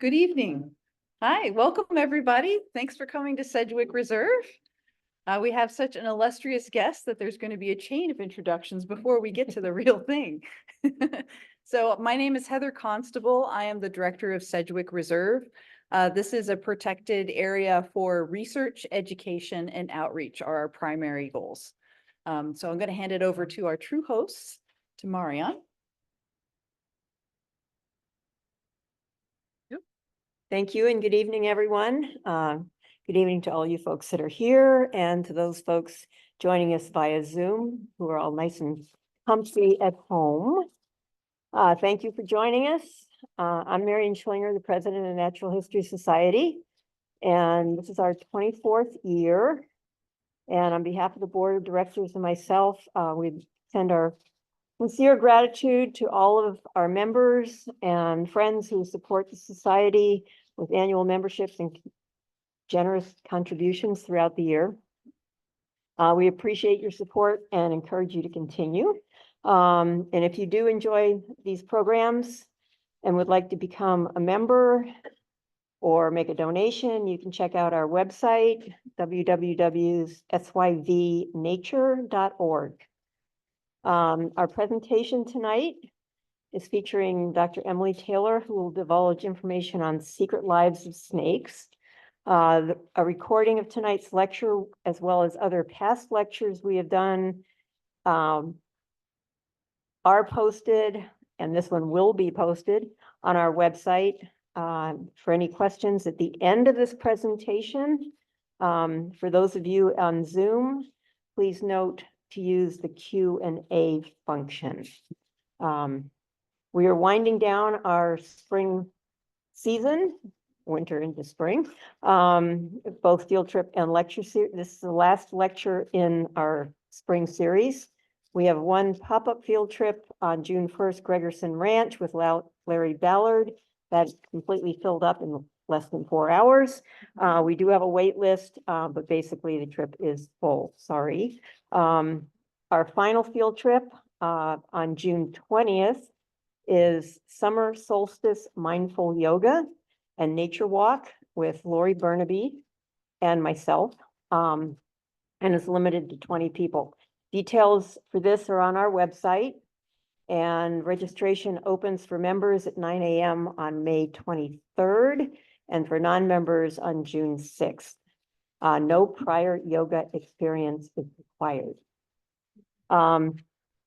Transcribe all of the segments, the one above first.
Good evening. Hi, welcome everybody. Thanks for coming to Sedgwick Reserve. We have such an illustrious guest that there's going to be a chain of introductions before we get to the real thing. So my name is Heather Constable. I am the director of Sedgwick Reserve. This is a protected area for research, education, and outreach are our primary goals. So I'm going to hand it over to our true hosts, to Marianne. Thank you and good evening, everyone. Good evening to all you folks that are here and to those folks joining us via Zoom who are all nice and comfy at home. Thank you for joining us. I'm Marian Schlinger, the president of Natural History Society, and this is our 24th year. And on behalf of the board of directors and myself, we send our sincere gratitude to all of our members and friends who support the society with annual memberships and generous contributions throughout the year. We appreciate your support and encourage you to continue. And if you do enjoy these programs and would like to become a member or make a donation, you can check out our website, www.syvnature.org. Our presentation tonight is featuring Dr. Emily Taylor, who will divulge information on secret lives of snakes. A recording of tonight's lecture, as well as other past lectures we have done, are posted, and this one will be posted on our website. For any questions at the end of this presentation, for those of you on Zoom, please note to use the Q&A function. We are winding down our spring season, winter into spring, both field trip and lecture series. This is the last lecture in our spring series. We have one pop-up field trip on June 1st, Gregerson Ranch with Larry Ballard. That's completely filled up in less than 4 hours. We do have a wait list, but basically the trip is full, sorry. Our final field trip on June 20th is Summer Solstice Mindful Yoga and Nature Walk with Lori Burnaby and myself, and is limited to 20 people. Details for this are on our website, and registration opens for members at 9 a.m. on May 23rd and for non-members on June 6th. No prior yoga experience is required.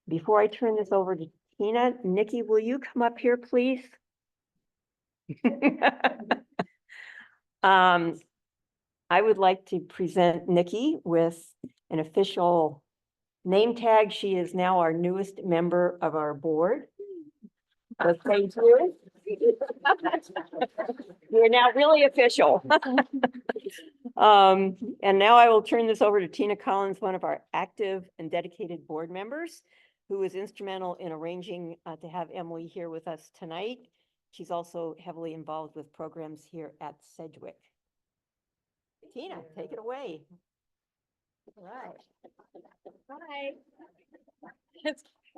Before I turn this over to Tina, Nikki, will you come up here, please? I would like to present Nikki with an official name tag. She is now our newest member of our board. So thank you. You're now really official. And now I will turn this over to Tina Collins, one of our active and dedicated board members, who was instrumental in arranging to have Emily here with us tonight. She's also heavily involved with programs here at Sedgwick. Tina, take it away. All right. Hi.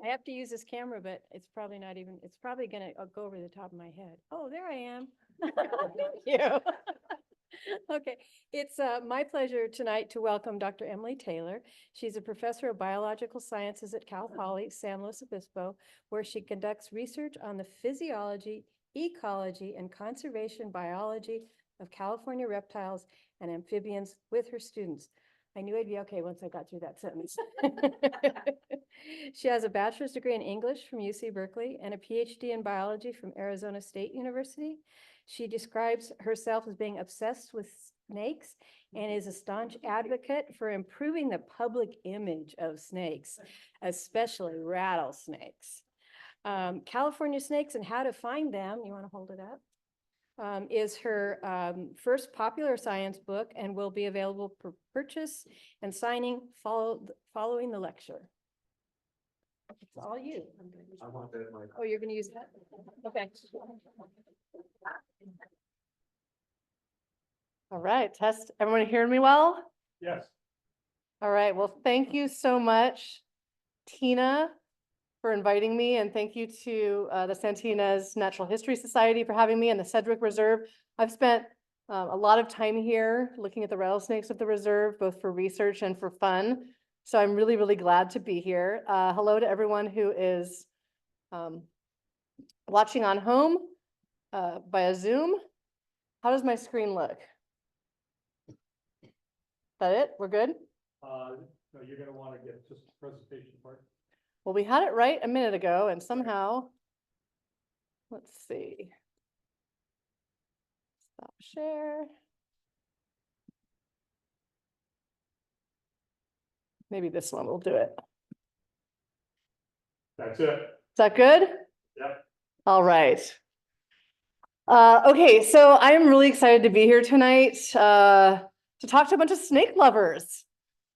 I have to use this camera, but it's probably not even, it's probably gonna go over the top of my head. Oh, there I am. Thank you. Okay, it's my pleasure tonight to welcome Dr. Emily Taylor. She's a professor of biological sciences at Cal Poly San Luis Obispo, where she conducts research on the physiology, ecology, and conservation biology of California reptiles and amphibians with her students. I knew I'd be okay once I got through that sentence. She has a bachelor's degree in English from UC Berkeley and a PhD in biology from Arizona State University. She describes herself as being obsessed with snakes and is a staunch advocate for improving the public image of snakes, especially rattlesnakes. California Snakes and How to Find Them, you want to hold it up? Is her first popular science book and will be available for purchase and signing following the lecture. It's all you. I want that mic. Oh, you're going to use that? Okay. All right, test. Everyone hearing me well? Yes. All right, well, thank you so much, Tina, for inviting me, and thank you to the Ynez Natural History Society for having me, and the Sedgwick Reserve. I've spent a lot of time here looking at the rattlesnakes of the reserve, both for research and for fun. So I'm really, really glad to be here. Hello to everyone who is watching on home via Zoom. How does my screen look? That it? We're good? No, you're gonna wanna get just the presentation part. Well, we had it right a minute ago and somehow, let's see. Stop share. Maybe this one will do it. That's it. Is that good? Yep. All right. Okay, so I'm really excited to be here tonight to talk to a bunch of snake lovers.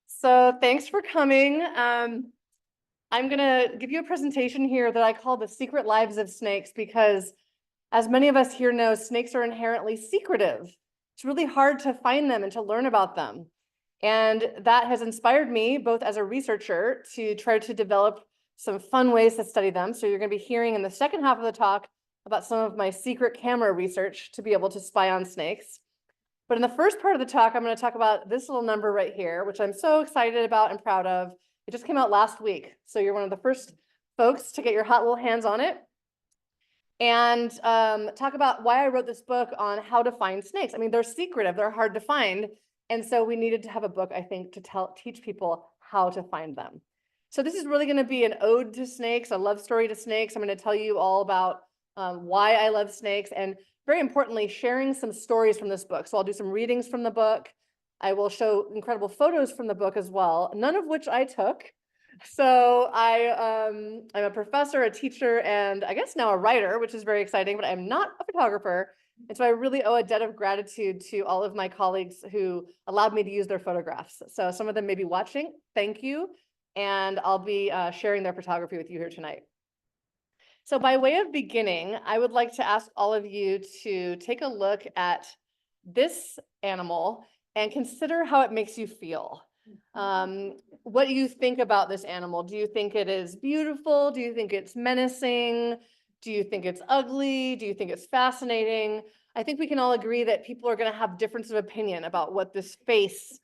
So thanks for coming. I'm gonna give you a presentation here that I call The Secret Lives of Snakes, because as many of us here know, snakes are inherently secretive. It's really hard to find them and to learn about them. And that has inspired me, both as a researcher, to try to develop some fun ways to study them. So you're gonna be hearing in the second half of the talk about some of my secret camera research to be able to spy on snakes. But in the first part of the talk, I'm gonna talk about this little number right here, which I'm so excited about and proud of. It just came out last week. So you're one of the first folks to get your hot little hands on it. And talk about why I wrote this book on how to find snakes. I mean, they're secretive, they're hard to find. And so we needed to have a book, I think, to teach people how to find them. So this is really going to be an ode to snakes, a love story to snakes. I'm going to tell you all about why I love snakes, and very importantly, sharing some stories from this book. So I'll do some readings from the book. I will show incredible photos from the book as well, none of which I took. So I'm a professor, a teacher, and I guess now a writer, which is very exciting, but I'm not a photographer. And so I really owe a debt of gratitude to all of my colleagues who allowed me to use their photographs. So some of them may be watching, thank you. And I'll be sharing their photography with you here tonight. So by way of beginning, I would like to ask all of you to take a look at this animal and consider how it makes you feel. What do you think about this animal? Do you think it is beautiful? Do you think it's menacing? Do you think it's ugly? Do you think it's fascinating? I think we can all agree that people are going to have difference of opinion about what this face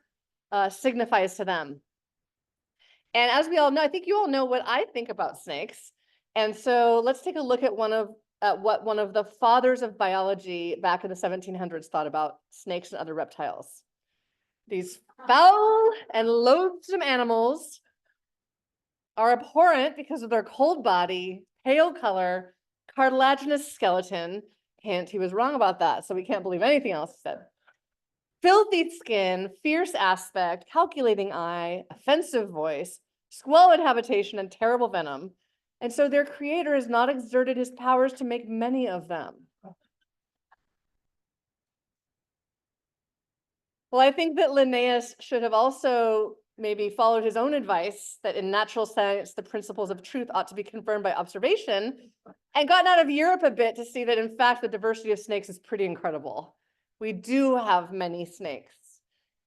signifies to them. And as we all know, I think you all know what I think about snakes. And so let's take a look at what one of the fathers of biology back in the 1700s thought about snakes and other reptiles. These foul and loathsome animals are abhorrent because of their cold body, pale color, cartilaginous skeleton. Hint, he was wrong about that, so we can't believe anything else he said. Filthy skin, fierce aspect, calculating eye, offensive voice, squalid habitation, and terrible venom. And so their creator has not exerted his powers to make many of them. Well, I think that Linnaeus should have also maybe followed his own advice that in natural science, the principles of truth ought to be confirmed by observation, and gotten out of Europe a bit to see that, in fact, the diversity of snakes is pretty incredible. We do have many snakes.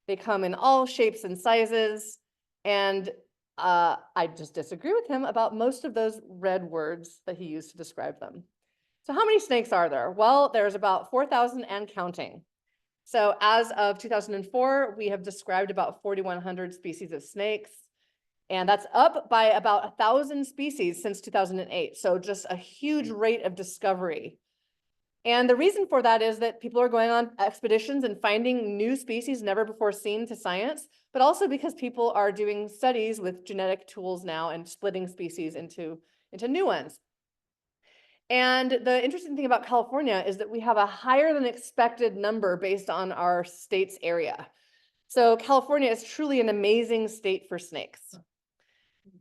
They come in all shapes and sizes, and I just disagree with him about most of those red words that he used to describe them. So how many snakes are there? Well, there's about 4,000 and counting. So as of 2004, we have described about 4,100 species of snakes, and that's up by about 1,000 species since 2008. So just a huge rate of discovery. And the reason for that is that people are going on expeditions and finding new species never before seen to science, but also because people are doing studies with genetic tools now and splitting species into new ones. And the interesting thing about California is that we have a higher than expected number based on our state's area. So California is truly an amazing state for snakes.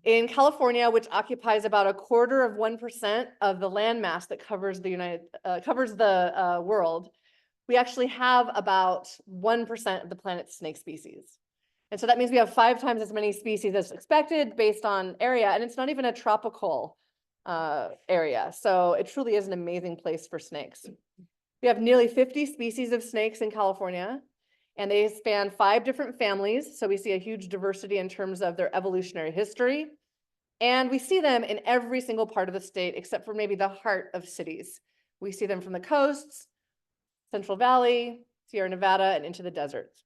In California, which occupies about 1/4% of the landmass that covers the world, we actually have about 1% of the planet's snake species. And so that means we have 5 times as many species as expected based on area, and it's not even a tropical area. So it truly is an amazing place for snakes. We have nearly 50 species of snakes in California, and they span 5 different families. So we see a huge diversity in terms of their evolutionary history. And we see them in every single part of the state, except for maybe the heart of cities. We see them from the coasts, Central Valley, Sierra Nevada, and into the deserts.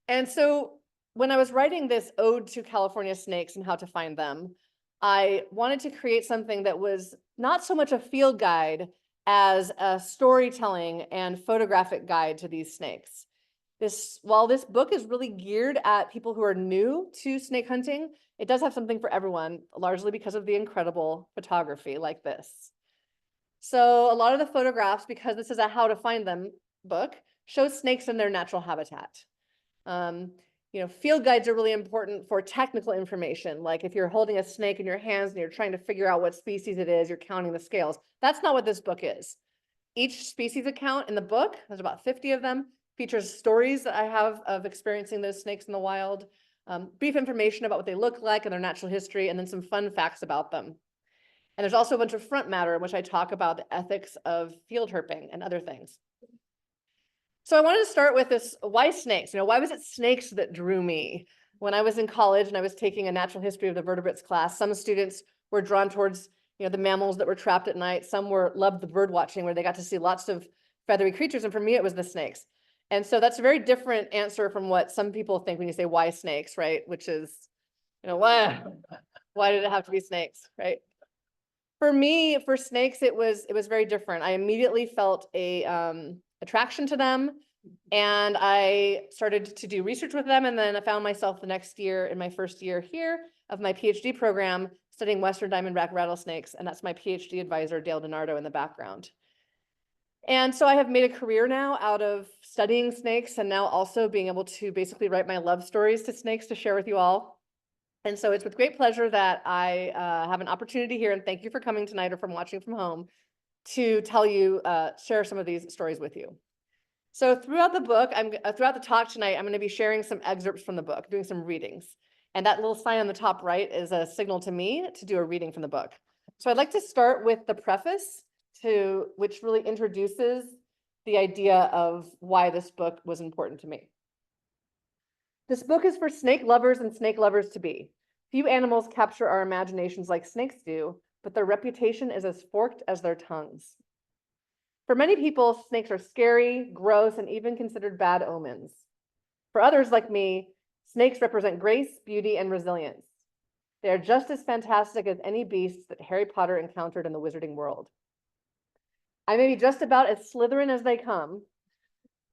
And so when I was writing this ode to California snakes and how to find them, I wanted to create something that was not so much a field guide as a storytelling and photographic guide to these snakes. While this book is really geared at people who are new to snake hunting, it does have something for everyone, largely because of the incredible photography like this. So a lot of the photographs, because this is a how to find them book, show snakes in their natural habitat. Field guides are really important for technical information. Like if you're holding a snake in your hands and you're trying to figure out what species it is, you're counting the scales. That's not what this book is. Each species account in the book, there's about 50 of them, features stories that I have of experiencing those snakes in the wild, brief information about what they look like and their natural history, and then some fun facts about them. And there's also a bunch of front matter in which I talk about the ethics of field herping and other things. So I wanted to start with this, why snakes? Why was it snakes that drew me? When I was in college and I was taking a natural history of the vertebrates class, some students were drawn towards the mammals that were trapped at night. Some loved the bird watching where they got to see lots of feathery creatures. And for me, it was the snakes. And so that's a very different answer from what some people think when you say why snakes, right? Which is, why did it have to be snakes, right? For me, for snakes, it was very different. I immediately felt a attraction to them, and I started to do research with them. And then I found myself the next year in my first year here of my PhD program studying Western diamondback rattlesnakes. And that's my PhD advisor, Dale DiNardo, in the background. And so I have made a career now out of studying snakes and now also being able to basically write my love stories to snakes to share with you all. And so it's with great pleasure that I have an opportunity here, and thank you for coming tonight or from watching from home, to tell you, share some of these stories with you. So throughout the book, throughout the talk tonight, I'm going to be sharing some excerpts from the book, doing some readings. And that little sign on the top right is a signal to me to do a reading from the book. So I'd like to start with the preface, which really introduces the idea of why this book was important to me. This book is for snake lovers and snake lovers to be. Few animals capture our imaginations like snakes do, but their reputation is as forked as their tongues. For many people, snakes are scary, gross, and even considered bad omens. For others like me, snakes represent grace, beauty, and resilience. They are just as fantastic as any beasts that Harry Potter encountered in the wizarding world. I may be just about as Slytherin as they come,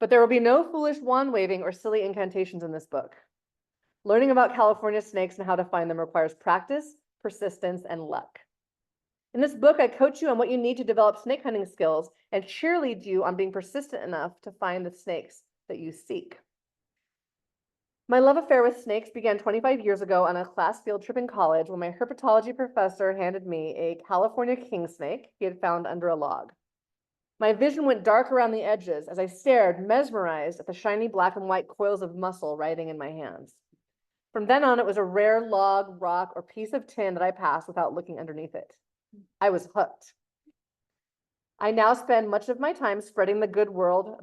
but there will be no foolish wand waving or silly incantations in this book. Learning about California snakes and how to find them requires practice, persistence, and luck. In this book, I coach you on what you need to develop snake hunting skills and cheerlead you on being persistent enough to find the snakes that you seek. My love affair with snakes began 25 years ago on a class field trip in college when my herpetology professor handed me a California king snake he had found under a log. My vision went dark around the edges as I stared, mesmerized, at the shiny black and white coils of muscle writhing in my hands. From then on, it was a rare log, rock, or piece of tin that I passed without looking underneath it. I was hooked. I now spend much of my time spreading the good word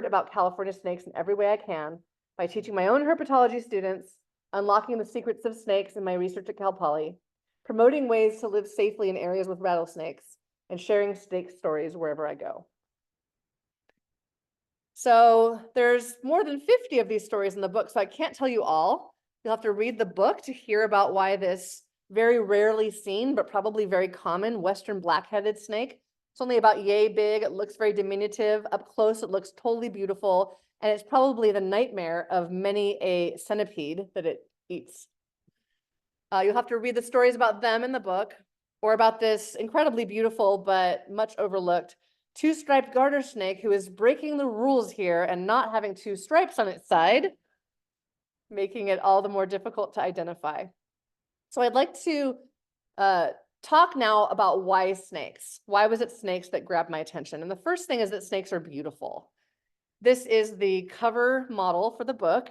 about California snakes in every way I can by teaching my own herpetology students, unlocking the secrets of snakes in my research at Cal Poly, promoting ways to live safely in areas with rattlesnakes, and sharing snake stories wherever I go. So there's more than 50 of these stories in the book, so I can't tell you all. You'll have to read the book to hear about why this very rarely seen, but probably very common Western black-headed snake. It's only about yay big. It looks very diminutive. Up close, it looks totally beautiful. And it's probably the nightmare of many a centipede that it eats. You'll have to read the stories about them in the book, or about this incredibly beautiful but much overlooked two-striped garter snake who is breaking the rules here and not having two stripes on its side, making it all the more difficult to identify. So I'd like to talk now about why snakes. Why was it snakes that grabbed my attention? And the first thing is that snakes are beautiful. This is the cover model for the book,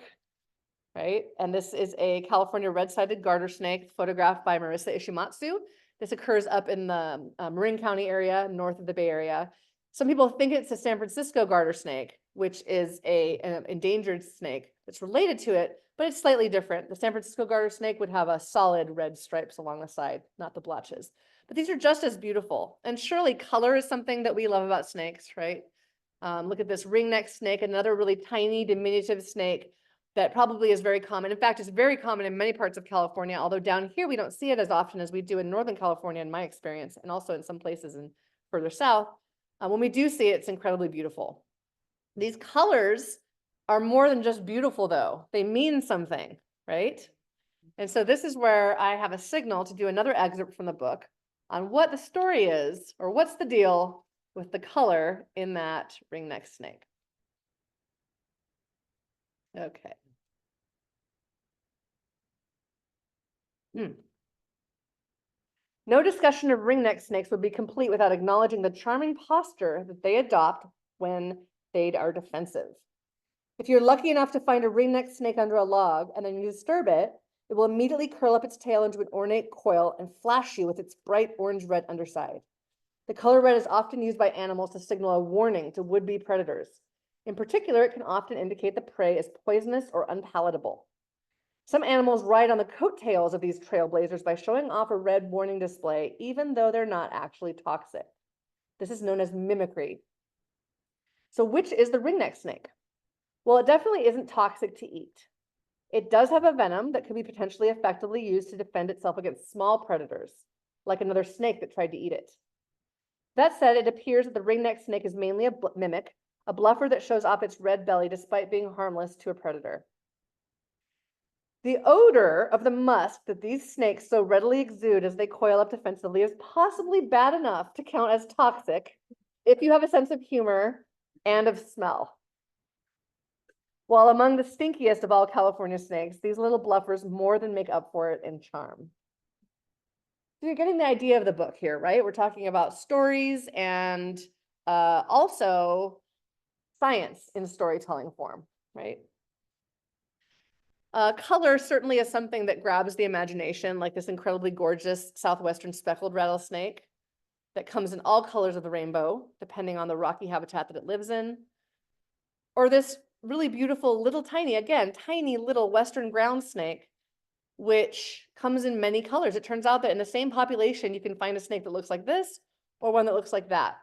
right? And this is a California red-sided garter snake photographed by Marissa Ishimatsu. This occurs up in the Marin County area, north of the Bay Area. Some people think it's a San Francisco garter snake, which is an endangered snake that's related to it, but it's slightly different. The San Francisco garter snake would have a solid red stripes along the side, not the blotches. But these are just as beautiful. And surely color is something that we love about snakes, right? Look at this ringneck snake, another really tiny, diminutive snake that probably is very common. In fact, it's very common in many parts of California, although down here we don't see it as often as we do in Northern California, in my experience, and also in some places in further south. When we do see it, it's incredibly beautiful. These colors are more than just beautiful, though. They mean something, right? And so this is where I have a signal to do another excerpt from the book on what the story is, or what's the deal with the color in that ringneck snake. Okay. No discussion of ringneck snakes would be complete without acknowledging the charming posture that they adopt when they are defensive. If you're lucky enough to find a ringneck snake under a log and then you disturb it, it will immediately curl up its tail into an ornate coil and flash you with its bright orange-red underside. The color red is often used by animals to signal a warning to would-be predators. In particular, it can often indicate the prey is poisonous or unpalatable. Some animals ride on the coattails of these trailblazers by showing off a red warning display, even though they're not actually toxic. This is known as mimicry. So which is the ringneck snake? Well, it definitely isn't toxic to eat. It does have a venom that could be potentially effectively used to defend itself against small predators, like another snake that tried to eat it. That said, it appears that the ringneck snake is mainly a mimic, a bluffer that shows off its red belly despite being harmless to a predator. The odor of the musk that these snakes so readily exude as they coil up defensively is possibly bad enough to count as toxic if you have a sense of humor and of smell. While among the stinkiest of all California snakes, these little bluffers more than make up for it in charm. So you're getting the idea of the book here, right? We're talking about stories and also science in storytelling form, right? Color certainly is something that grabs the imagination, like this incredibly gorgeous southwestern speckled rattlesnake that comes in all colors of the rainbow, depending on the rocky habitat that it lives in. Or this really beautiful little tiny, again, tiny little western ground snake, which comes in many colors. It turns out that in the same population, you can find a snake that looks like this or one that looks like that.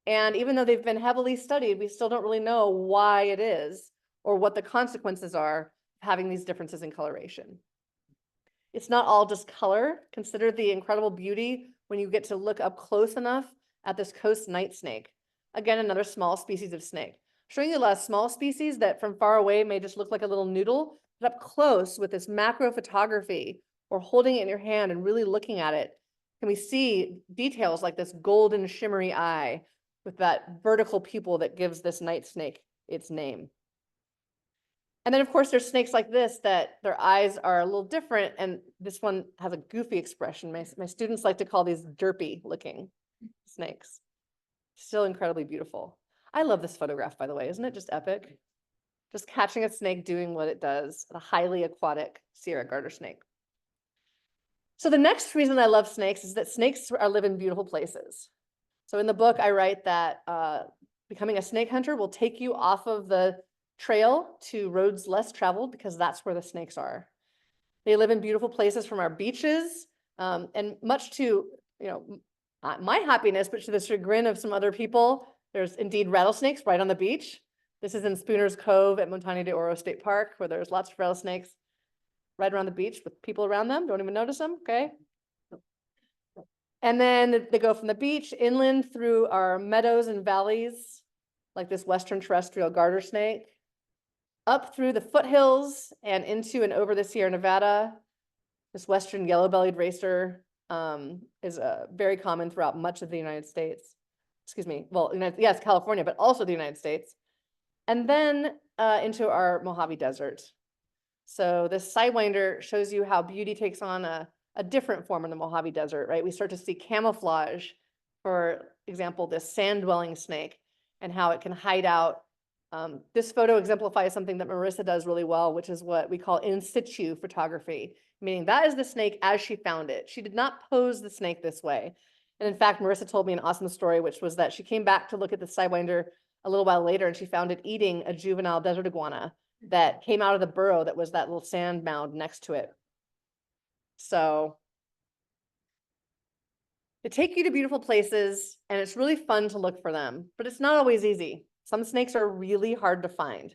And even though they've been heavily studied, we still don't really know why it is or what the consequences are of having these differences in coloration. It's not all just color. Consider the incredible beauty when you get to look up close enough at this coast night snake. Again, another small species of snake. Showing you a lot of small species that from far away may just look like a little noodle, but up close with this macro photography or holding it in your hand and really looking at it, can we see details like this golden shimmery eye with that vertical pupil that gives this night snake its name. And then of course there's snakes like this that their eyes are a little different, and this one has a goofy expression. My students like to call these derpy looking snakes. Still incredibly beautiful. I love this photograph, by the way. Isn't it just epic? Just catching a snake doing what it does, a highly aquatic Sierra garter snake. So the next reason I love snakes is that snakes live in beautiful places. So in the book, I write that becoming a snake hunter will take you off of the trail to roads less traveled, because that's where the snakes are. They live in beautiful places, from our beaches, and much to, my happiness, but to the chagrin of some other people, there's indeed rattlesnakes right on the beach. This is in Spooner's Cove at Montaña de Oro State Park, where there's lots of rattlesnakes right around the beach with people around them, don't even notice them, okay? And then they go from the beach inland through our meadows and valleys, like this western terrestrial garter snake, up through the foothills and into and over the Sierra Nevada. This western yellow-bellied racer is very common throughout much of the United States. Excuse me, well, yes, California, but also the United States. And then into our Mojave Desert. So this sidewinder shows you how beauty takes on a different form in the Mojave Desert, right? We start to see camouflage, for example, this sand-dwelling snake and how it can hide out. This photo exemplifies something that Marissa does really well, which is what we call in situ photography, meaning that is the snake as she found it. She did not pose the snake this way. And in fact, Marissa told me an awesome story, which was that she came back to look at the sidewinder a little while later, and she found it eating a juvenile desert iguana that came out of the burrow that was that little sand mound next to it. So they take you to beautiful places, and it's really fun to look for them, but it's not always easy. Some snakes are really hard to find.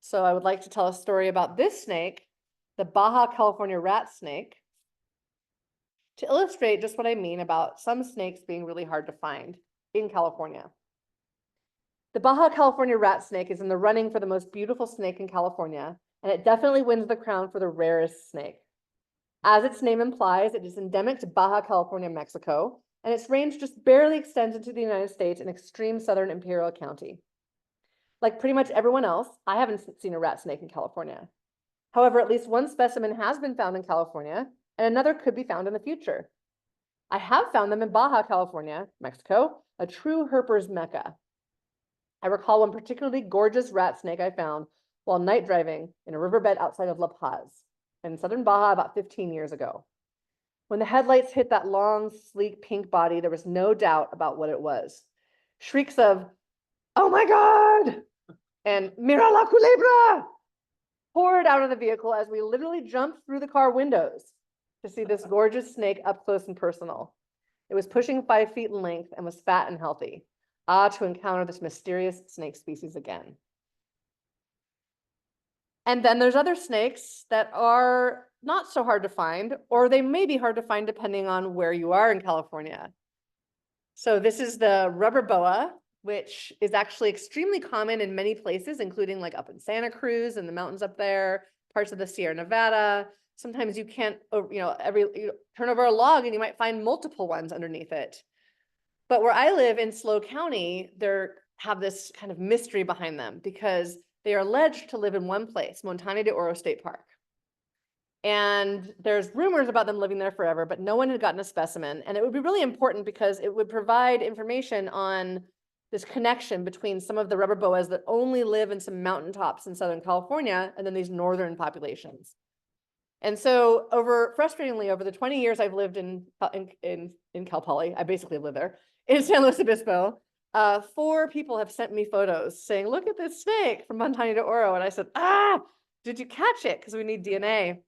So I would like to tell a story about this snake, the Baja California rat snake, to illustrate just what I mean about some snakes being really hard to find in California. The Baja California rat snake is in the running for the most beautiful snake in California, and it definitely wins the crown for the rarest snake. As its name implies, it is endemic to Baja California, Mexico, and its range just barely extends into the United States in extreme southern Imperial County. Like pretty much everyone else, I haven't seen a rat snake in California. However, at least one specimen has been found in California, and another could be found in the future. I have found them in Baja California, Mexico, a true herper's mecca. I recall one particularly gorgeous rat snake I found while night driving in a riverbed outside of La Paz in southern Baja about 15 years ago. When the headlights hit that long, sleek pink body, there was no doubt about what it was. Shrieks of, "Oh my God!" and "Mira la culebra!" poured out of the vehicle as we literally jumped through the car windows to see this gorgeous snake up close and personal. It was pushing 5 feet in length and was fat and healthy. Ah, to encounter this mysterious snake species again. And then there's other snakes that are not so hard to find, or they may be hard to find depending on where you are in California. So this is the rubber boa, which is actually extremely common in many places, including like up in Santa Cruz and the mountains up there, parts of the Sierra Nevada. Sometimes you can't, you turn over a log and you might find multiple ones underneath it. But where I live in SLO County, they have this kind of mystery behind them because they are alleged to live in one place, Montaña de Oro State Park. And there's rumors about them living there forever, but no one had gotten a specimen. And it would be really important because it would provide information on this connection between some of the rubber boas that only live in some mountaintops in Southern California and then these northern populations. And so frustratingly, over the 20 years I've lived in Cal Poly, I basically live there, in San Luis Obispo, 4 people have sent me photos saying, "Look at this snake from Montaña de Oro." And I said, "Did you catch it? Because we need DNA."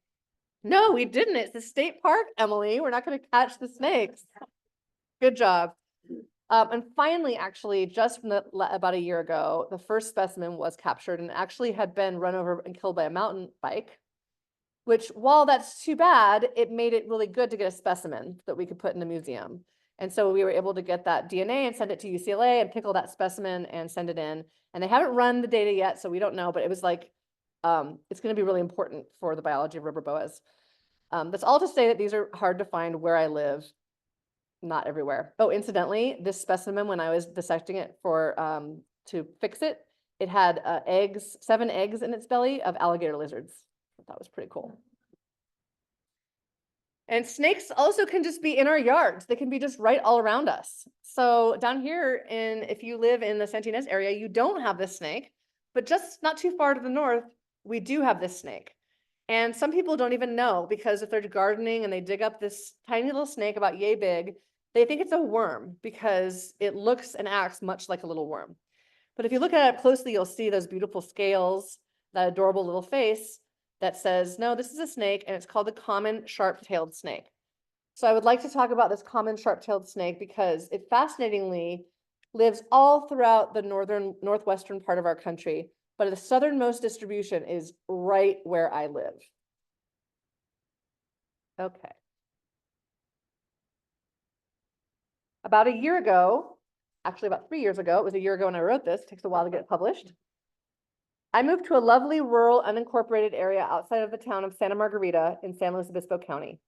"No, we didn't. It's the state park, Emily. We're not going to catch the snakes." Good job. And finally, actually, just about a year ago, the first specimen was captured and actually had been run over and killed by a mountain bike, which, while that's too bad, it made it really good to get a specimen that we could put in the museum. And so we were able to get that DNA and send it to UCLA and pickle that specimen and send it in. And they haven't run the data yet, so we don't know, but it was like, it's going to be really important for the biology of rubber boas. That's all to say that these are hard to find where I live, not everywhere. Oh, incidentally, this specimen, when I was dissecting it for to fix it, it had 7 eggs in its belly of alligator lizards. That was pretty cool. And snakes also can just be in our yards. They can be just right all around us. So down here, if you live in the Santa Ynez area, you don't have this snake, but just not too far to the north, we do have this snake. And some people don't even know, because if they're gardening and they dig up this tiny little snake about yay big, they think it's a worm because it looks and acts much like a little worm. But if you look at it closely, you'll see those beautiful scales, that adorable little face that says, no, this is a snake, and it's called the common sharp-tailed snake. So I would like to talk about this common sharp-tailed snake because it fascinatingly lives all throughout the northwestern part of our country, but the southernmost distribution is right where I live. Okay. About a year ago, actually about 3 years ago, it was a year ago when I wrote this, it takes a while to get published. I moved to a lovely rural unincorporated area outside of the town of Santa Margarita in San Luis Obispo County.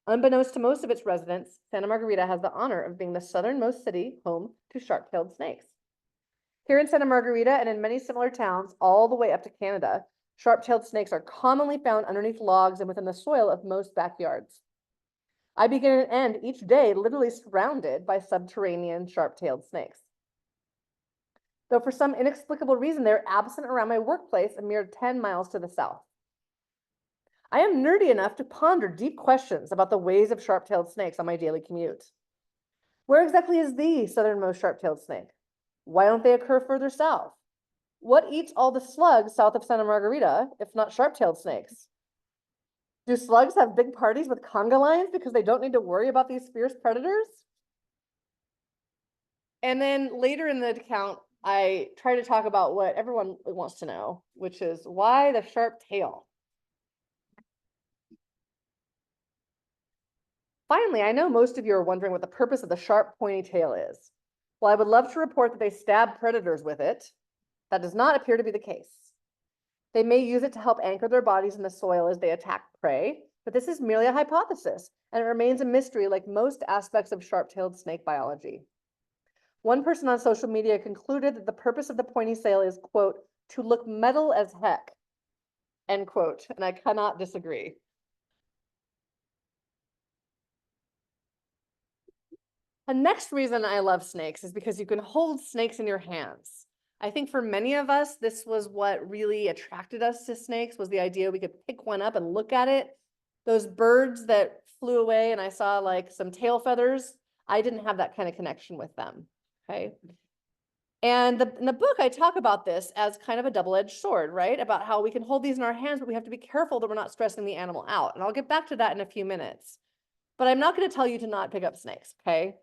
Unbeknownst to most of its residents, Santa Margarita has the honor of being the southernmost city home to sharp-tailed snakes. Here in Santa Margarita and in many similar towns all the way up to Canada, sharp-tailed snakes are commonly found underneath logs and within the soil of most backyards. I begin and end each day literally surrounded by subterranean sharp-tailed snakes. Though for some inexplicable reason, they're absent around my workplace a mere 10 miles to the south. I am nerdy enough to ponder deep questions about the ways of sharp-tailed snakes on my daily commute. Where exactly is the southernmost sharp-tailed snake? Why don't they occur further south? What eats all the slugs south of Santa Margarita, if not sharp-tailed snakes? Do slugs have big parties with conga lions because they don't need to worry about these fierce predators? And then later in the account, I try to talk about what everyone wants to know, which is why the sharp tail? Finally, I know most of you are wondering what the purpose of the sharp pointy tail is. Well, I would love to report that they stab predators with it. That does not appear to be the case. They may use it to help anchor their bodies in the soil as they attack prey, but this is merely a hypothesis, and it remains a mystery like most aspects of sharp-tailed snake biology. One person on social media concluded that the purpose of the pointy tail is, quote, to look metal as heck, end quote, and I cannot disagree. The next reason I love snakes is because you can hold snakes in your hands. I think for many of us, this was what really attracted us to snakes, was the idea we could pick one up and look at it. Those birds that flew away and I saw like some tail feathers, I didn't have that kind of connection with them, okay? And in the book, I talk about this as kind of a double-edged sword, right? About how we can hold these in our hands, but we have to be careful that we're not stressing the animal out. And I'll get back to that in a few minutes. But I'm not going to tell you to not pick up snakes, okay?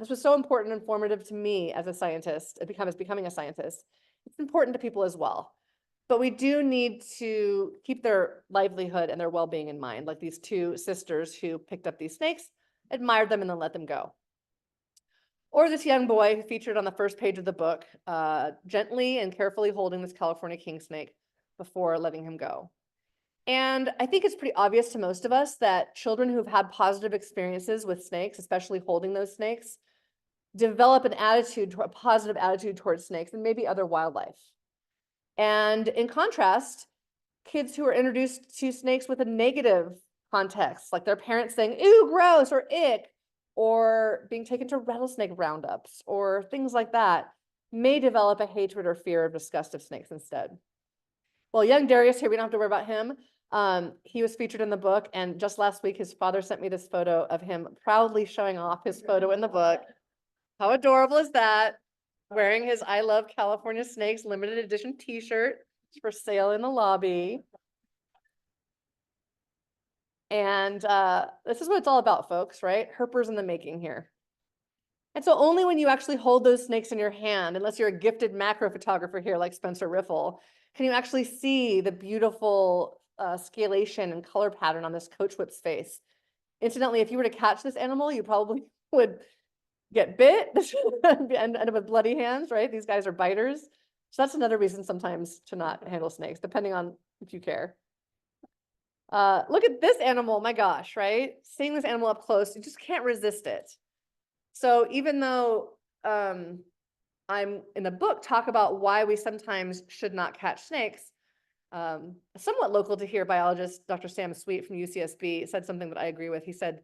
This was so important and informative to me as a scientist, becoming a scientist. It's important to people as well. But we do need to keep their livelihood and their well-being in mind, like these two sisters who picked up these snakes, admired them, and then let them go. Or this young boy who featured on the first page of the book, gently and carefully holding this California king snake before letting him go. And I think it's pretty obvious to most of us that children who've had positive experiences with snakes, especially holding those snakes, develop a positive attitude towards snakes and maybe other wildlife. And in contrast, kids who are introduced to snakes with a negative context, like their parents saying, ew, gross, or ick, or being taken to rattlesnake roundups, or things like that, may develop a hatred or fear or disgust of snakes instead. Well, young Darius here, we don't have to worry about him. He was featured in the book, and just last week, his father sent me this photo of him proudly showing off his photo in the book. How adorable is that? Wearing his I Love California Snakes limited edition t-shirt for sale in the lobby. And this is what it's all about, folks, right? Herpers in the making here. And so only when you actually hold those snakes in your hand, unless you're a gifted macro photographer here like Spencer Riffle, can you actually see the beautiful scalation and color pattern on this coach whip's face. Incidentally, if you were to catch this animal, you probably would get bit and end up with bloody hands, right? These guys are biters. So that's another reason sometimes to not handle snakes, depending on if you care. Look at this animal, my gosh, right? Seeing this animal up close, you just can't resist it. So even though I'm in the book talk about why we sometimes should not catch snakes, somewhat local to here, biologist Dr. Sam Sweet from UCSB said something that I agree with. He said,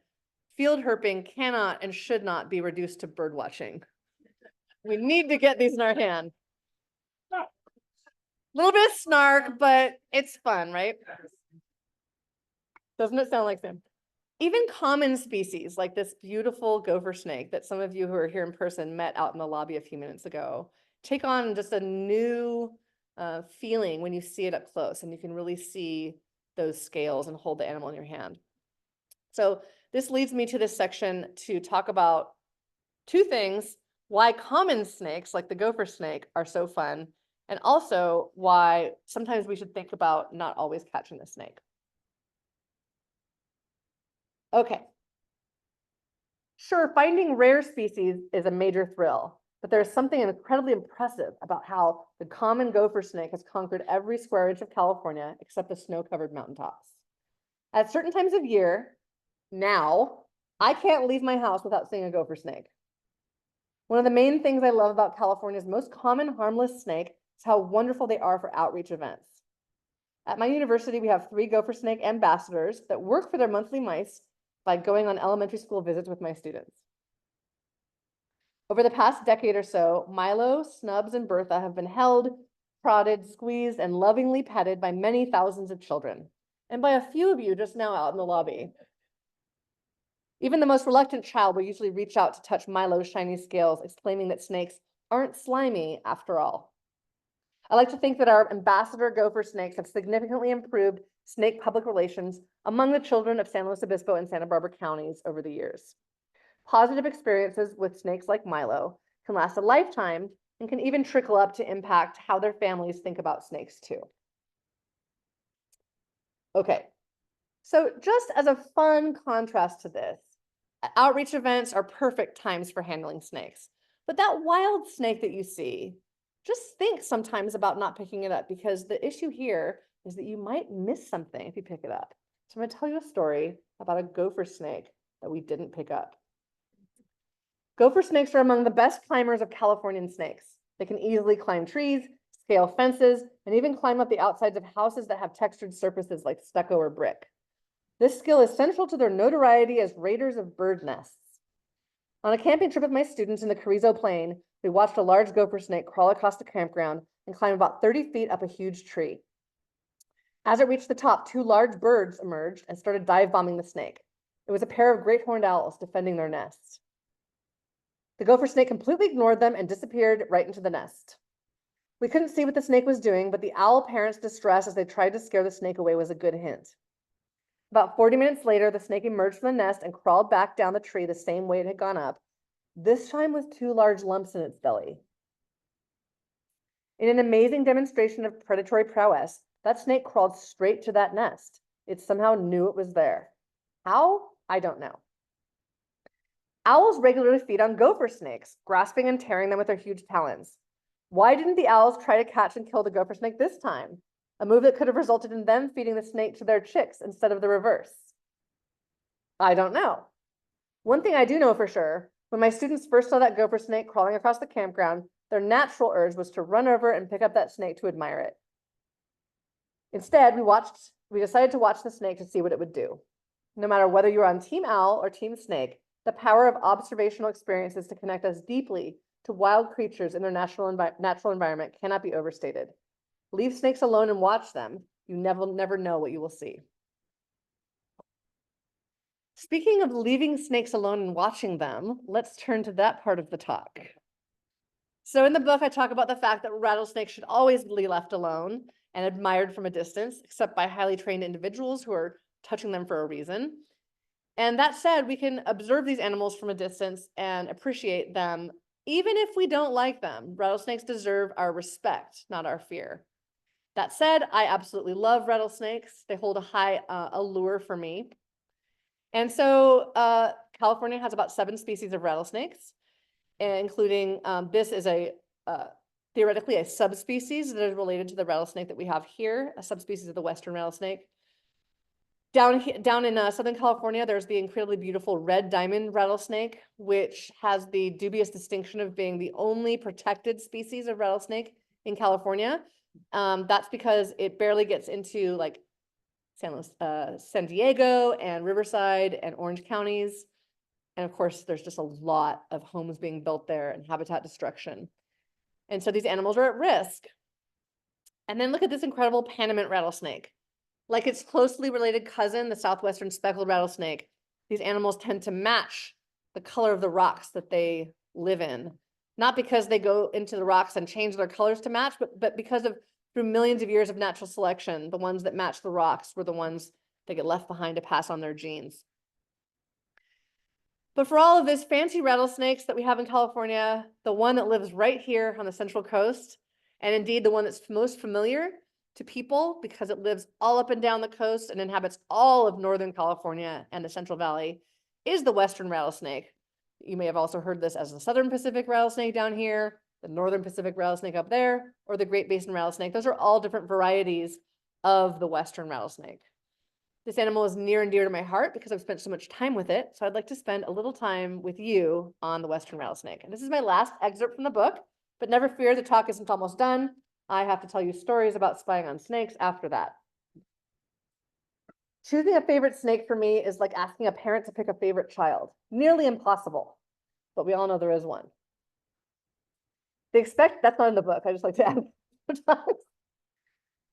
field herping cannot and should not be reduced to bird watching. We need to get these in our hand. A little bit of snark, but it's fun, right? Doesn't it sound like Sam? Even common species like this beautiful gopher snake that some of you who are here in person met out in the lobby a few minutes ago, take on just a new feeling when you see it up close and you can really see those scales and hold the animal in your hand. So this leads me to this section to talk about two things: why common snakes like the gopher snake are so fun, and also why sometimes we should think about not always catching the snake. Okay. Sure, finding rare species is a major thrill, but there's something incredibly impressive about how the common gopher snake has conquered every square inch of California except the snow-covered mountaintops. At certain times of year, now, I can't leave my house without seeing a gopher snake. One of the main things I love about California's most common harmless snake is how wonderful they are for outreach events. At my university, we have 3 gopher snake ambassadors that work for their monthly mice by going on elementary school visits with my students. Over the past decade or so, Milo, Snubs, and Bertha have been held, prodded, squeezed, and lovingly petted by many thousands of children, and by a few of you just now out in the lobby. Even the most reluctant child will usually reach out to touch Milo's shiny scales, exclaiming that snakes aren't slimy after all. I like to think that our ambassador gopher snakes have significantly improved snake public relations among the children of San Luis Obispo and Santa Barbara counties over the years. Positive experiences with snakes like Milo can last a lifetime and can even trickle up to impact how their families think about snakes too. Okay, so just as a fun contrast to this, outreach events are perfect times for handling snakes. But that wild snake that you see, just think sometimes about not picking it up, because the issue here is that you might miss something if you pick it up. So I'm going to tell you a story about a gopher snake that we didn't pick up. Gopher snakes are among the best climbers of Californian snakes. They can easily climb trees, scale fences, and even climb up the outsides of houses that have textured surfaces like stucco or brick. This skill is central to their notoriety as raiders of bird nests. On a camping trip with my students in the Carrizo Plain, we watched a large gopher snake crawl across the campground and climb about 30 feet up a huge tree. As it reached the top, two large birds emerged and started dive bombing the snake. It was a pair of great horned owls defending their nests. The gopher snake completely ignored them and disappeared right into the nest. We couldn't see what the snake was doing, but the owl parents' distress as they tried to scare the snake away was a good hint. About 40 minutes later, the snake emerged from the nest and crawled back down the tree the same way it had gone up, this time with two large lumps in its belly. In an amazing demonstration of predatory prowess, that snake crawled straight to that nest. It somehow knew it was there. How? I don't know. Owls regularly feed on gopher snakes, grasping and tearing them with their huge talons. Why didn't the owls try to catch and kill the gopher snake this time? A move that could have resulted in them feeding the snake to their chicks instead of the reverse. I don't know. One thing I do know for sure, when my students first saw that gopher snake crawling across the campground, their natural urge was to run over and pick up that snake to admire it. Instead, we decided to watch the snake to see what it would do. No matter whether you're on Team Owl or Team Snake, the power of observational experiences to connect us deeply to wild creatures in their natural environment cannot be overstated. Leave snakes alone and watch them. You never know what you will see. Speaking of leaving snakes alone and watching them, let's turn to that part of the talk. So in the book, I talk about the fact that rattlesnakes should always be left alone and admired from a distance, except by highly trained individuals who are touching them for a reason. And that said, we can observe these animals from a distance and appreciate them, even if we don't like them. Rattlesnakes deserve our respect, not our fear. That said, I absolutely love rattlesnakes. They hold a high allure for me. And so California has about 7 species of rattlesnakes, including this is theoretically a subspecies that is related to the rattlesnake that we have here, a subspecies of the western rattlesnake. Down in Southern California, there's the incredibly beautiful red diamond rattlesnake, which has the dubious distinction of being the only protected species of rattlesnake in California. That's because it barely gets into like San Diego and Riverside and Orange counties. And of course, there's just a lot of homes being built there and habitat destruction. And so these animals are at risk. And then look at this incredible Panamint rattlesnake. Like its closely related cousin, the southwestern speckled rattlesnake, these animals tend to match the color of the rocks that they live in. Not because they go into the rocks and change their colors to match, but because of through millions of years of natural selection, the ones that match the rocks were the ones that get left behind to pass on their genes. But for all of this fancy rattlesnakes that we have in California, the one that lives right here on the Central Coast, and indeed the one that's most familiar to people because it lives all up and down the coast and inhabits all of Northern California and the Central Valley, is the Western rattlesnake. You may have also heard this as the Southern Pacific rattlesnake down here, the Northern Pacific rattlesnake up there, or the Great Basin rattlesnake. Those are all different varieties of the Western rattlesnake. This animal is near and dear to my heart because I've spent so much time with it. So I'd like to spend a little time with you on the Western rattlesnake. And this is my last excerpt from the book, but never fear, the talk isn't almost done. I have to tell you stories about spying on snakes after that. Choosing a favorite snake for me is like asking a parent to pick a favorite child. Nearly impossible, but we all know there is one. That's not in the book. I just like to add sometimes.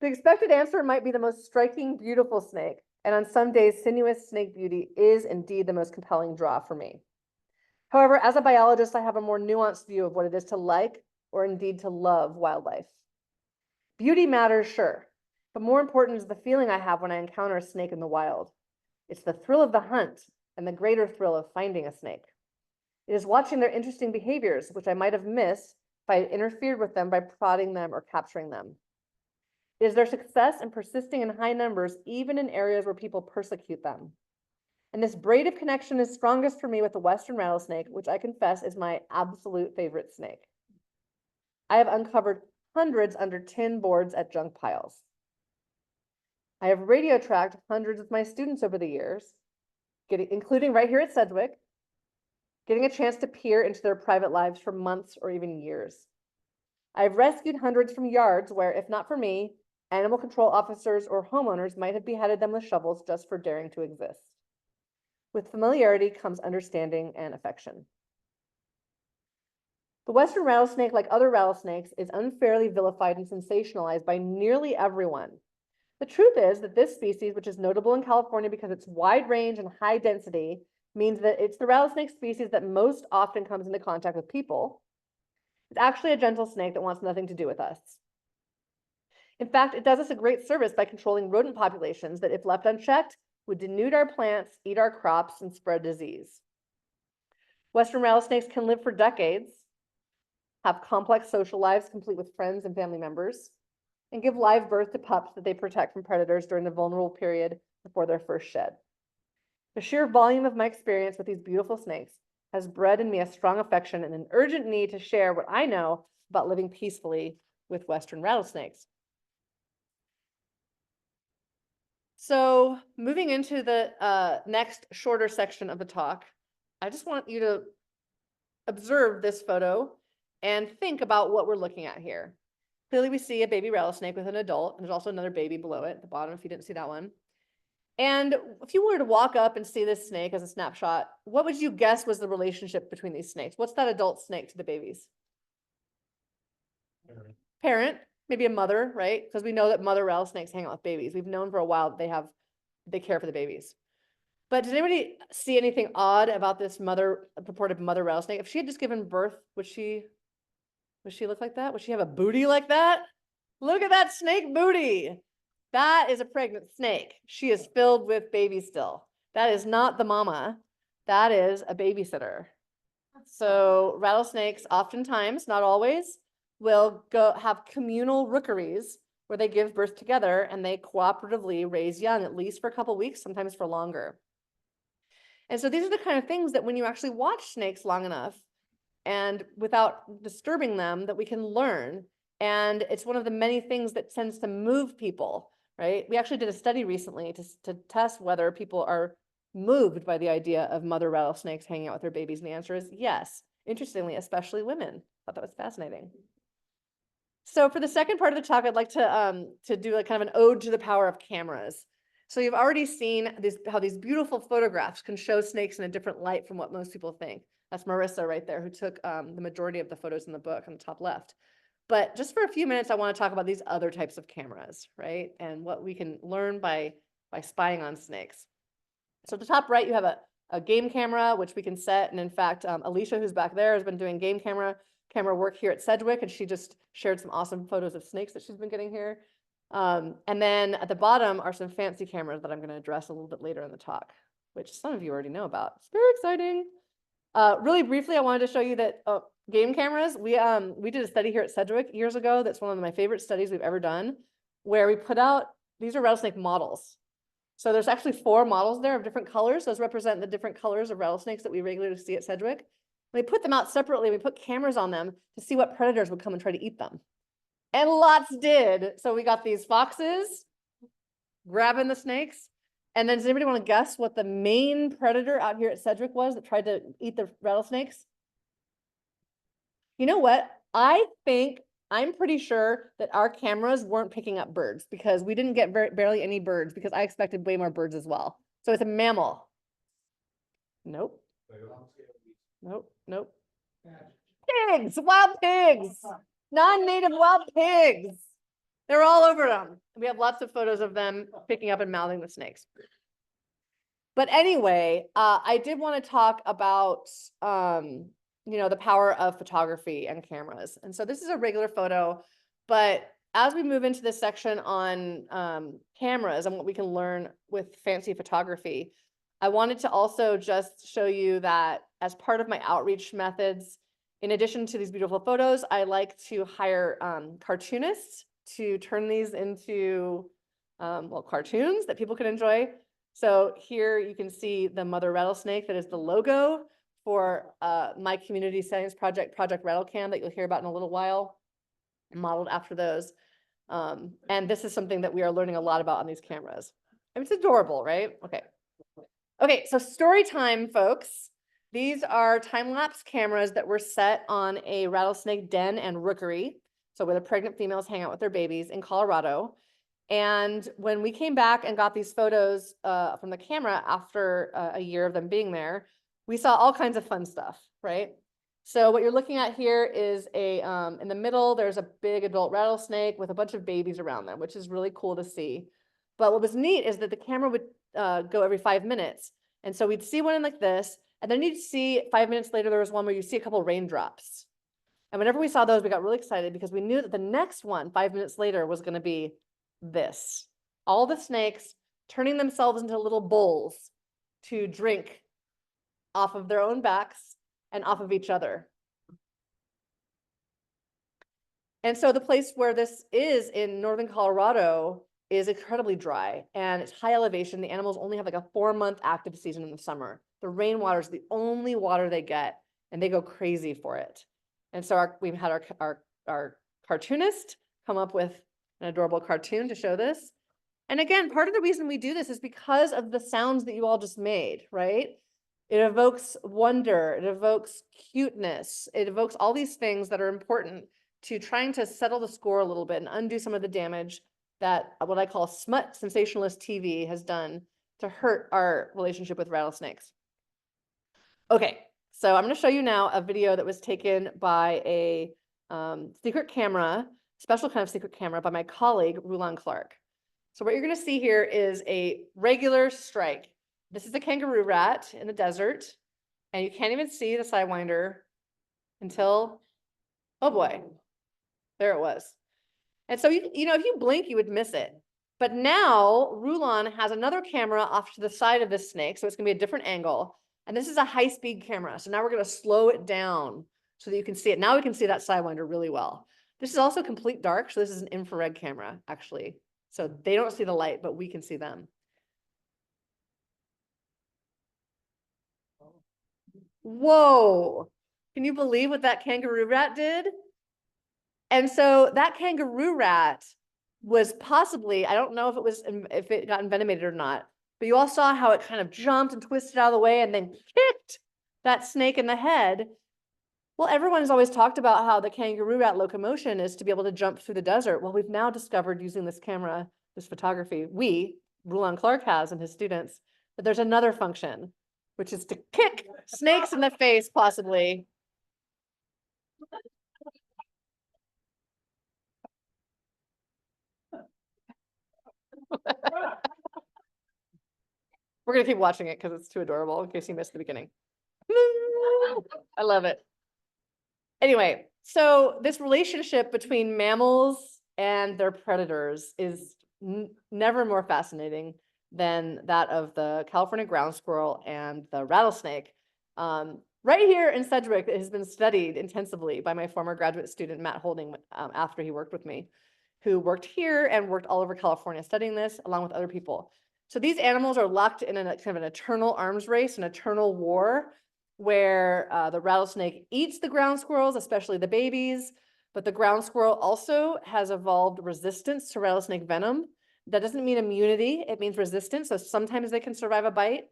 The expected answer might be the most striking, beautiful snake. And on some days, sinuous snake beauty is indeed the most compelling draw for me. However, as a biologist, I have a more nuanced view of what it is to like or indeed to love wildlife. Beauty matters, sure, but more important is the feeling I have when I encounter a snake in the wild. It's the thrill of the hunt and the greater thrill of finding a snake. It is watching their interesting behaviors, which I might have missed if I had interfered with them by prodding them or capturing them. It is their success in persisting in high numbers, even in areas where people persecute them. And this braid of connection is strongest for me with the western rattlesnake, which I confess is my absolute favorite snake. I have uncovered hundreds under tin boards at junk piles. I have radio tracked hundreds of my students over the years, including right here at Sedgwick, getting a chance to peer into their private lives for months or even years. I've rescued hundreds from yards where, if not for me, animal control officers or homeowners might have beheaded them with shovels just for daring to exist. With familiarity comes understanding and affection. The western rattlesnake, like other rattlesnakes, is unfairly vilified and sensationalized by nearly everyone. The truth is that this species, which is notable in California because its wide range and high density, means that it's the rattlesnake species that most often comes into contact with people. It's actually a gentle snake that wants nothing to do with us. In fact, it does us a great service by controlling rodent populations that, if left unchecked, would denude our plants, eat our crops, and spread disease. Western rattlesnakes can live for decades, have complex social lives complete with friends and family members, and give live birth to pups that they protect from predators during the vulnerable period before their first shed. The sheer volume of my experience with these beautiful snakes has bred in me a strong affection and an urgent need to share what I know about living peacefully with western rattlesnakes. So moving into the next shorter section of the talk, I just want you to observe this photo and think about what we're looking at here. Clearly we see a baby rattlesnake with an adult, and there's also another baby below it at the bottom if you didn't see that one. And if you were to walk up and see this snake as a snapshot, what would you guess was the relationship between these snakes? What's that adult snake to the babies? Parent, maybe a mother, right? Because we know that mother rattlesnakes hang out with babies. We've known for a while that they care for the babies. But did anybody see anything odd about this purported mother rattlesnake? If she had just given birth, would she look like that? Would she have a booty like that? Look at that snake booty. That is a pregnant snake. She is filled with babies still. That is not the mama. That is a babysitter. So rattlesnakes oftentimes, not always, will go have communal rookeries where they give birth together and they cooperatively raise young, at least for a couple weeks, sometimes for longer. And so these are the kind of things that when you actually watch snakes long enough and without disturbing them, that we can learn. And it's one of the many things that tends to move people, right? We actually did a study recently to test whether people are moved by the idea of mother rattlesnakes hanging out with their babies. And the answer is yes. Interestingly, especially women. I thought that was fascinating. So for the second part of the talk, I'd like to do a kind of an ode to the power of cameras. So you've already seen how these beautiful photographs can show snakes in a different light from what most people think. That's Marissa right there, who took the majority of the photos in the book on the top left. But just for a few minutes, I want to talk about these other types of cameras, right? And what we can learn by spying on snakes. So at the top right, you have a game camera, which we can set. And in fact, Alicia, who's back there, has been doing game camera work here at Sedgwick, and she just shared some awesome photos of snakes that she's been getting here. And then at the bottom are some fancy cameras that I'm going to address a little bit later in the talk, which some of you already know about. It's very exciting. Really briefly, I wanted to show you that game cameras, we did a study here at Sedgwick years ago. That's one of my favorite studies we've ever done, where we put out, these are rattlesnake models. So there's actually 4 models there of different colors. Those represent the different colors of rattlesnakes that we regularly see at Sedgwick. We put them out separately. We put cameras on them to see what predators would come and try to eat them. And lots did. So we got these foxes grabbing the snakes. And then does anybody want to guess what the main predator out here at Sedgwick was that tried to eat the rattlesnakes? You know what? I'm pretty sure that our cameras weren't picking up birds because we didn't get barely any birds because I expected way more birds as well. So it's a mammal. Nope. Nope. Pigs, wild pigs, non-native wild pigs. They're all over them. We have lots of photos of them picking up and mouthing the snakes. But anyway, I did want to talk about the power of photography and cameras. And so this is a regular photo, but as we move into this section on cameras and what we can learn with fancy photography, I wanted to also just show you that as part of my outreach methods, in addition to these beautiful photos, I like to hire cartoonists to turn these into cartoons that people can enjoy. So here you can see the mother rattlesnake that is the logo for my community science project, Project Rattlecam, that you'll hear about in a little while, modeled after those. And this is something that we are learning a lot about on these cameras. I mean, it's adorable, right? Okay. Okay, so story time, folks. These are time-lapse cameras that were set on a rattlesnake den and rookery, so where the pregnant females hang out with their babies in Colorado. And when we came back and got these photos from the camera after a year of them being there, we saw all kinds of fun stuff, right? So what you're looking at here is in the middle, there's a big adult rattlesnake with a bunch of babies around them, which is really cool to see. But what was neat is that the camera would go every 5 minutes. And so we'd see one in like this, and then you'd see 5 minutes later, there was one where you see a couple raindrops. And whenever we saw those, we got really excited because we knew that the next one, 5 minutes later, was going to be this. All the snakes turning themselves into little bowls to drink off of their own backs and off of each other. And so the place where this is in northern Colorado is incredibly dry and it's high elevation. The animals only have like a 4-month active season in the summer. The rainwater is the only water they get and they go crazy for it. And so we've had our cartoonist come up with an adorable cartoon to show this. And again, part of the reason we do this is because of the sounds that you all just made, right? It evokes wonder, it evokes cuteness, it evokes all these things that are important to trying to settle the score a little bit and undo some of the damage that what I call smut sensationalist TV has done to hurt our relationship with rattlesnakes. Okay, so I'm going to show you now a video that was taken by a secret camera, special kind of secret camera by my colleague, Rulon Clark. So what you're going to see here is a regular strike. This is a kangaroo rat in the desert, and you can't even see the sidewinder until, oh boy, there it was. And so, if you blink, you would miss it. But now Rulon has another camera off to the side of this snake, so it's going to be a different angle. And this is a high-speed camera. So now we're going to slow it down so that you can see it. Now we can see that sidewinder really well. This is also complete dark, so this is an infrared camera, actually. So they don't see the light, but we can see them. Whoa, can you believe what that kangaroo rat did? And so that kangaroo rat was possibly, I don't know if it got envenomated or not, but you all saw how it kind of jumped and twisted out of the way and then kicked that snake in the head. Well, everyone's always talked about how the kangaroo rat locomotion is to be able to jump through the desert. Well, we've now discovered using this camera, this photography, Rulon Clark has and his students, that there's another function, which is to kick snakes in the face, possibly. We're going to keep watching it because it's too adorable in case you missed the beginning. I love it. Anyway, so this relationship between mammals and their predators is never more fascinating than that of the California ground squirrel and the rattlesnake. Right here in Sedgwick, it has been studied intensively by my former graduate student, Matt Holding, after he worked with me, who worked here and worked all over California studying this along with other people. So these animals are locked in a kind of an eternal arms race, an eternal war, where the rattlesnake eats the ground squirrels, especially the babies, but the ground squirrel also has evolved resistance to rattlesnake venom. That doesn't mean immunity, it means resistance. So sometimes they can survive a bite.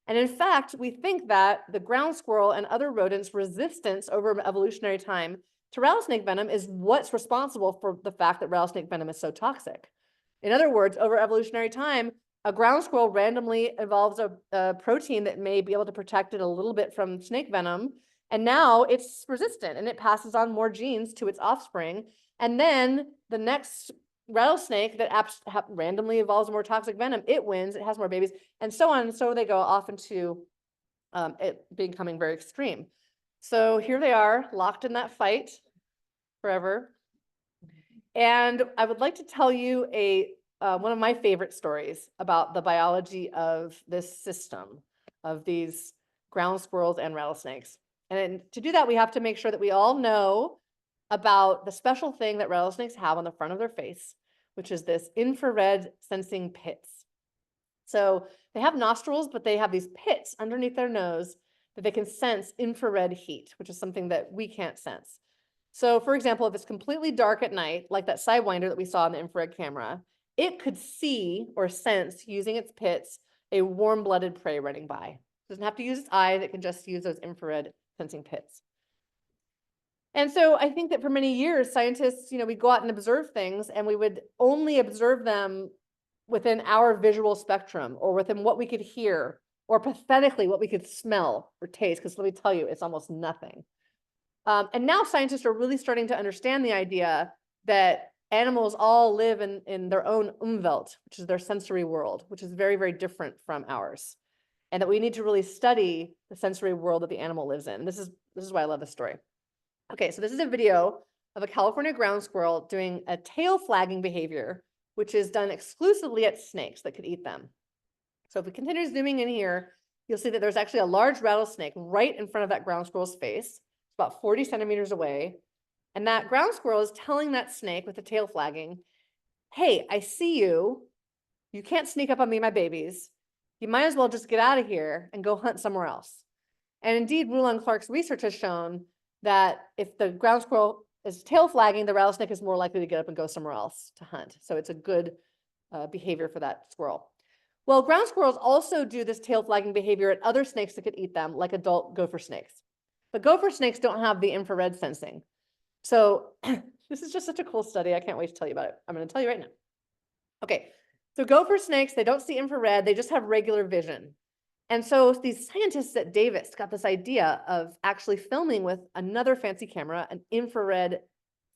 And in fact, we think that the ground squirrel and other rodents' resistance over evolutionary time to rattlesnake venom is what's responsible for the fact that rattlesnake venom is so toxic. In other words, over evolutionary time, a ground squirrel randomly evolves a protein that may be able to protect it a little bit from snake venom. And now it's resistant and it passes on more genes to its offspring. And then the next rattlesnake that randomly evolves more toxic venom, it wins, it has more babies, and so on. And so they go off into it becoming very extreme. So here they are, locked in that fight forever. And I would like to tell you one of my favorite stories about the biology of this system of these ground squirrels and rattlesnakes. And to do that, we have to make sure that we all know about the special thing that rattlesnakes have on the front of their face, which is this infrared sensing pits. So they have nostrils, but they have these pits underneath their nose that they can sense infrared heat, which is something that we can't sense. So for example, if it's completely dark at night, like that sidewinder that we saw in the infrared camera, it could see or sense using its pits a warm-blooded prey running by. It doesn't have to use its eyes, it can just use those infrared sensing pits. And so I think that for many years, scientists, we'd go out and observe things and we would only observe them within our visual spectrum or within what we could hear or pathetically what we could smell or taste, because let me tell you, it's almost nothing. And now scientists are really starting to understand the idea that animals all live in their own Umwelt, which is their sensory world, which is very, very different from ours. And that we need to really study the sensory world that the animal lives in. This is why I love this story. Okay, so this is a video of a California ground squirrel doing a tail flagging behavior, which is done exclusively at snakes that could eat them. So if we continue zooming in here, you'll see that there's actually a large rattlesnake right in front of that ground squirrel's face. It's about 40 centimeters away. And that ground squirrel is telling that snake with the tail flagging, hey, I see you. You can't sneak up on me, my babies. You might as well just get out of here and go hunt somewhere else. And indeed, Rulon Clark's research has shown that if the ground squirrel is tail flagging, the rattlesnake is more likely to get up and go somewhere else to hunt. So it's a good behavior for that squirrel. Well, ground squirrels also do this tail flagging behavior at other snakes that could eat them, like adult gopher snakes. But gopher snakes don't have the infrared sensing. So this is just such a cool study. I can't wait to tell you about it. I'm going to tell you right now. Okay, so gopher snakes, they don't see infrared. They just have regular vision. And so these scientists at Davis got this idea of actually filming with another fancy camera, an infrared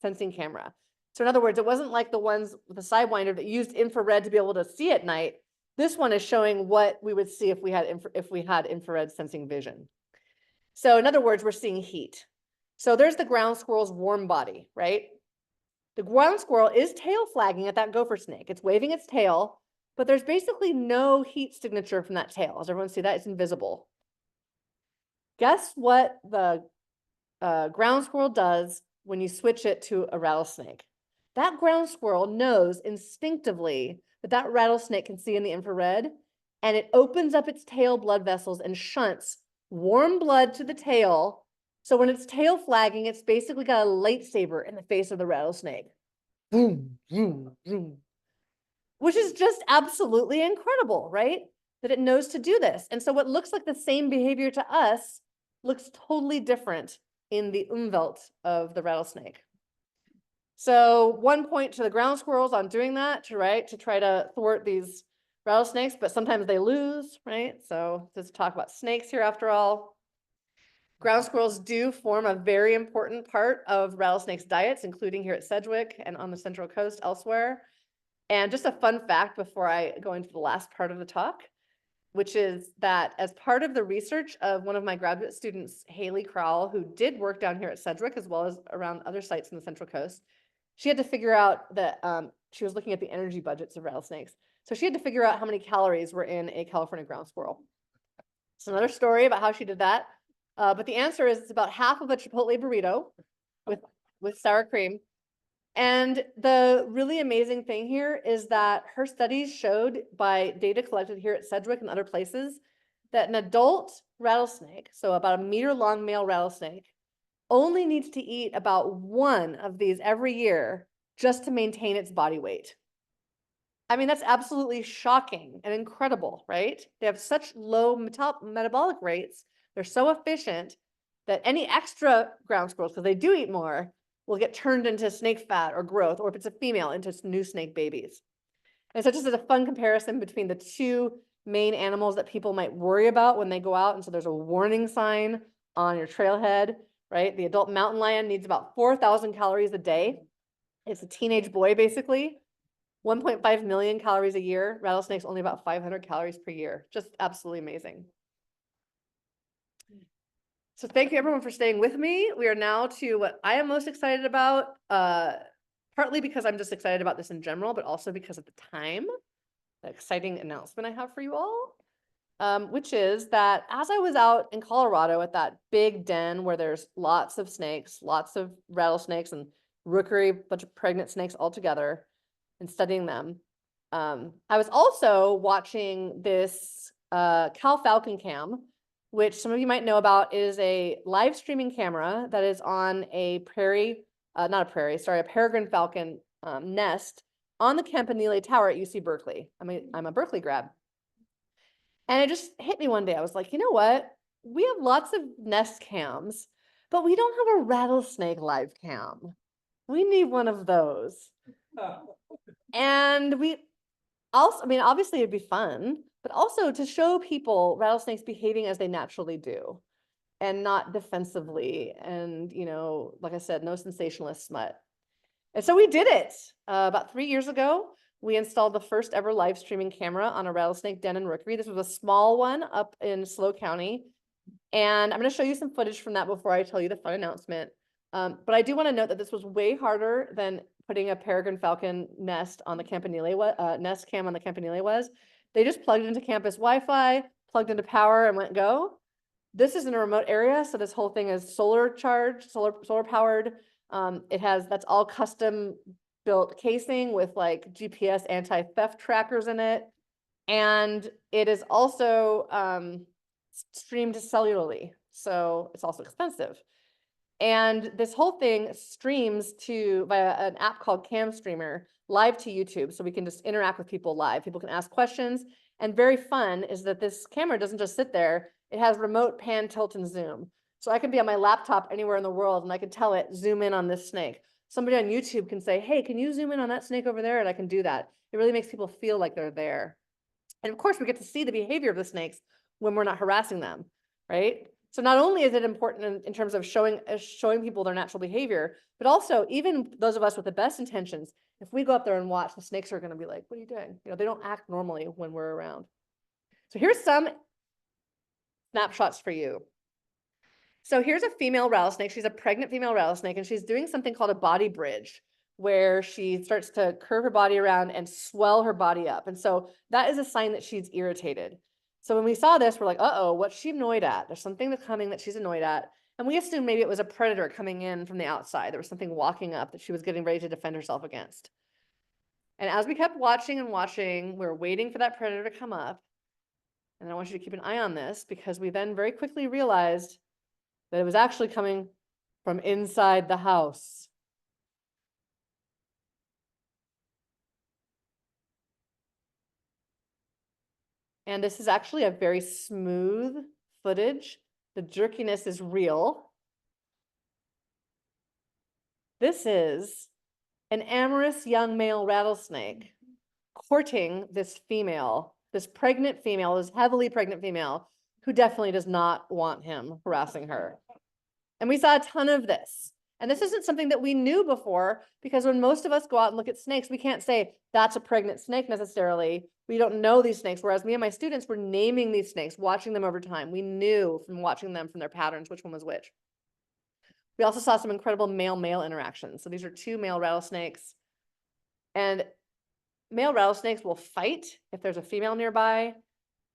sensing camera. So in other words, it wasn't like the ones with the sidewinder that used infrared to be able to see at night. This one is showing what we would see if we had infrared sensing vision. So in other words, we're seeing heat. So there's the ground squirrel's warm body, right? The ground squirrel is tail flagging at that gopher snake. It's waving its tail, but there's basically no heat signature from that tail. As everyone see that? It's invisible. Guess what the ground squirrel does when you switch it to a rattlesnake? That ground squirrel knows instinctively that that rattlesnake can see in the infrared, and it opens up its tail blood vessels and shunts warm blood to the tail. So when it's tail flagging, it's basically got a lightsaber in the face of the rattlesnake. Boom, boom, boom. Which is just absolutely incredible, right? That it knows to do this. And so what looks like the same behavior to us looks totally different in the Umwelt of the rattlesnake. So 1 point to the ground squirrels on doing that, to try to thwart these rattlesnakes, but sometimes they lose, right? So let's talk about snakes here after all. Ground squirrels do form a very important part of rattlesnakes' diets, including here at Sedgwick and on the Central Coast elsewhere. And just a fun fact before I go into the last part of the talk, which is that as part of the research of one of my graduate students, Haley Crowell, who did work down here at Sedgwick as well as around other sites in the Central Coast, she had to figure out that she was looking at the energy budgets of rattlesnakes. So she had to figure out how many calories were in a California ground squirrel. It's another story about how she did that. But the answer is it's about half of a Chipotle burrito with sour cream. And the really amazing thing here is that her studies showed by data collected here at Sedgwick and other places that an adult rattlesnake, so about a meter-long male rattlesnake, only needs to eat about one of these every year just to maintain its body weight. I mean, that's absolutely shocking and incredible, right? They have such low metabolic rates. They're so efficient that any extra ground squirrels, because they do eat more, will get turned into snake fat or growth, or if it's a female, into new snake babies. And so just as a fun comparison between the two main animals that people might worry about when they go out, and so there's a warning sign on your trailhead, right? The adult mountain lion needs about 4,000 calories a day. It's a teenage boy, basically. 1.5 million calories a year. Rattlesnakes only about 500 calories per year. Just absolutely amazing. So thank you everyone for staying with me. We are now to what I am most excited about, partly because I'm just excited about this in general, but also because of the time, the exciting announcement I have for you all. Which is that as I was out in Colorado at that big den where there's lots of snakes, lots of rattlesnakes and rookery, bunch of pregnant snakes all together and studying them. I was also watching this Cal Falcon Cam, which some of you might know about, is a live streaming camera that is on a a peregrine falcon nest on the Campanile Tower at UC Berkeley. I'm a Berkeley grad. And it just hit me one day. I was like, you know what? We have lots of nest cams, but we don't have a rattlesnake live cam. We need one of those. And we also, I mean, obviously it'd be fun, but also to show people rattlesnakes behaving as they naturally do and not defensively. And, you know, like I said, no sensationalist smut. And so we did it about 3 years ago. We installed the first ever live streaming camera on a rattlesnake den and rookery. This was a small one up in SLO County. And I'm going to show you some footage from that before I tell you the fun announcement. But I do want to note that this was way harder than putting a peregrine falcon nest on the Campanile, nest cam on the Campanile was. They just plugged it into campus Wi-Fi, plugged into power and went go. This is in a remote area, so this whole thing is solar charged, solar powered. That's all custom built casing with like GPS anti-theft trackers in it. And it is also streamed cellularly, so it's also expensive. And this whole thing streams via an app called Cam Streamer live to YouTube, so we can just interact with people live. People can ask questions, and very fun is that this camera doesn't just sit there. It has remote pan, tilt, and zoom. So I can be on my laptop anywhere in the world, and I can tell it, zoom in on this snake. Somebody on YouTube can say, hey, can you zoom in on that snake over there? And I can do that. It really makes people feel like they're there. And of course, we get to see the behavior of the snakes when we're not harassing them, right? So not only is it important in terms of showing people their natural behavior, but also even those of us with the best intentions, if we go up there and watch, the snakes are going to be like, what are you doing? You know, they don't act normally when we're around. So here's some snapshots for you. So here's a female rattlesnake. She's a pregnant female rattlesnake, and she's doing something called a body bridge, where she starts to curve her body around and swell her body up. And so that is a sign that she's irritated. So when we saw this, we're like, uh-oh, what's she annoyed at? There's something that's coming that she's annoyed at. And we assumed maybe it was a predator coming in from the outside. There was something walking up that she was getting ready to defend herself against. And as we kept watching and watching, we were waiting for that predator to come up. And I want you to keep an eye on this, because we then very quickly realized that it was actually coming from inside the house. And this is actually a very smooth footage. The jerkiness is real. This is an amorous young male rattlesnake courting this female, this pregnant female, this heavily pregnant female, who definitely does not want him harassing her. And we saw a ton of this. And this isn't something that we knew before, because when most of us go out and look at snakes, we can't say that's a pregnant snake necessarily. We don't know these snakes. Whereas me and my students were naming these snakes, watching them over time. We knew from watching them, from their patterns, which one was which. We also saw some incredible male-male interactions. So these are two male rattlesnakes. And male rattlesnakes will fight if there's a female nearby.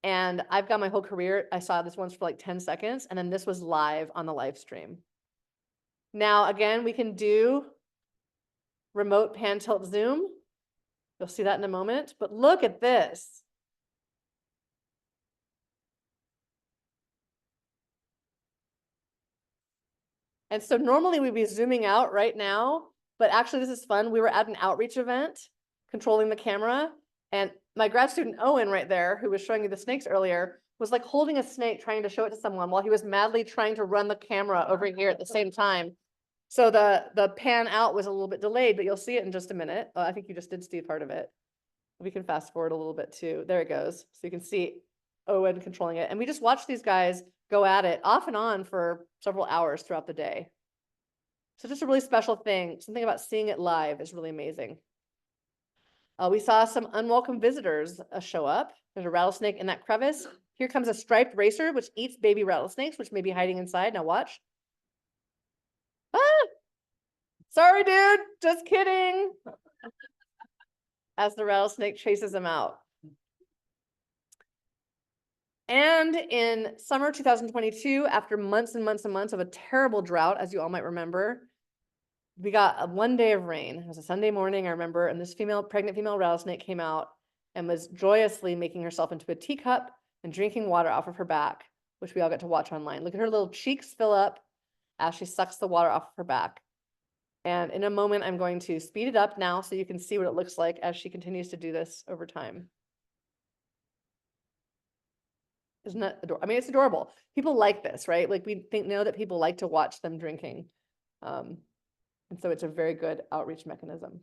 And I've got my whole career, I saw this once for like 10 seconds, and then this was live on the live stream. Now, again, we can do remote pan, tilt, zoom. You'll see that in a moment, but look at this. And so normally we'd be zooming out right now, but actually this is fun. We were at an outreach event controlling the camera, and my grad student Owen right there, who was showing you the snakes earlier, was like holding a snake trying to show it to someone while he was madly trying to run the camera over here at the same time. So the pan out was a little bit delayed, but you'll see it in just a minute. I think you just did see part of it. We can fast forward a little bit too. There it goes. So you can see Owen controlling it. And we just watched these guys go at it off and on for several hours throughout the day. So just a really special thing. Something about seeing it live is really amazing. We saw some unwelcome visitors show up. There's a rattlesnake in that crevice. If Here comes a striped racer, which eats baby rattlesnakes, which may be hiding inside. Now watch. Ah! Sorry, dude. Just kidding. As the rattlesnake chases him out. And in summer 2022, after months and months and months of a terrible drought, as you all might remember, we got a 1 day of rain. It was a Sunday morning, I remember, and this pregnant female rattlesnake came out and was joyously making herself into a teacup and drinking water off of her back, which we all got to watch online. Look at her little cheeks fill up as she sucks the water off of her back. And in a moment, I'm going to speed it up now so you can see what it looks like as she continues to do this over time. Isn't that adorable? I mean, it's adorable. People like this, right? Like we know that people like to watch them drinking. And so it's a very good outreach mechanism.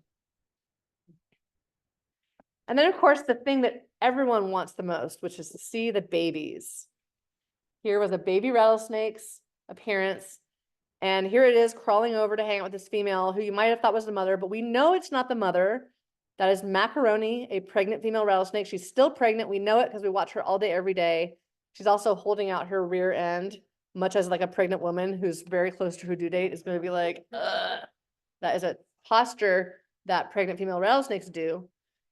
And then of course, the thing that everyone wants the most, which is to see the babies. Here was a baby rattlesnake's appearance. And here it is crawling over to hang out with this female who you might have thought was the mother, but we know it's not the mother. That is Macaroni, a pregnant female rattlesnake. She's still pregnant. We know it because we watch her all day, every day. She's also holding out her rear end, much as like a pregnant woman who's very close to her due date is going to be like, ugh. That is a posture that pregnant female rattlesnakes do.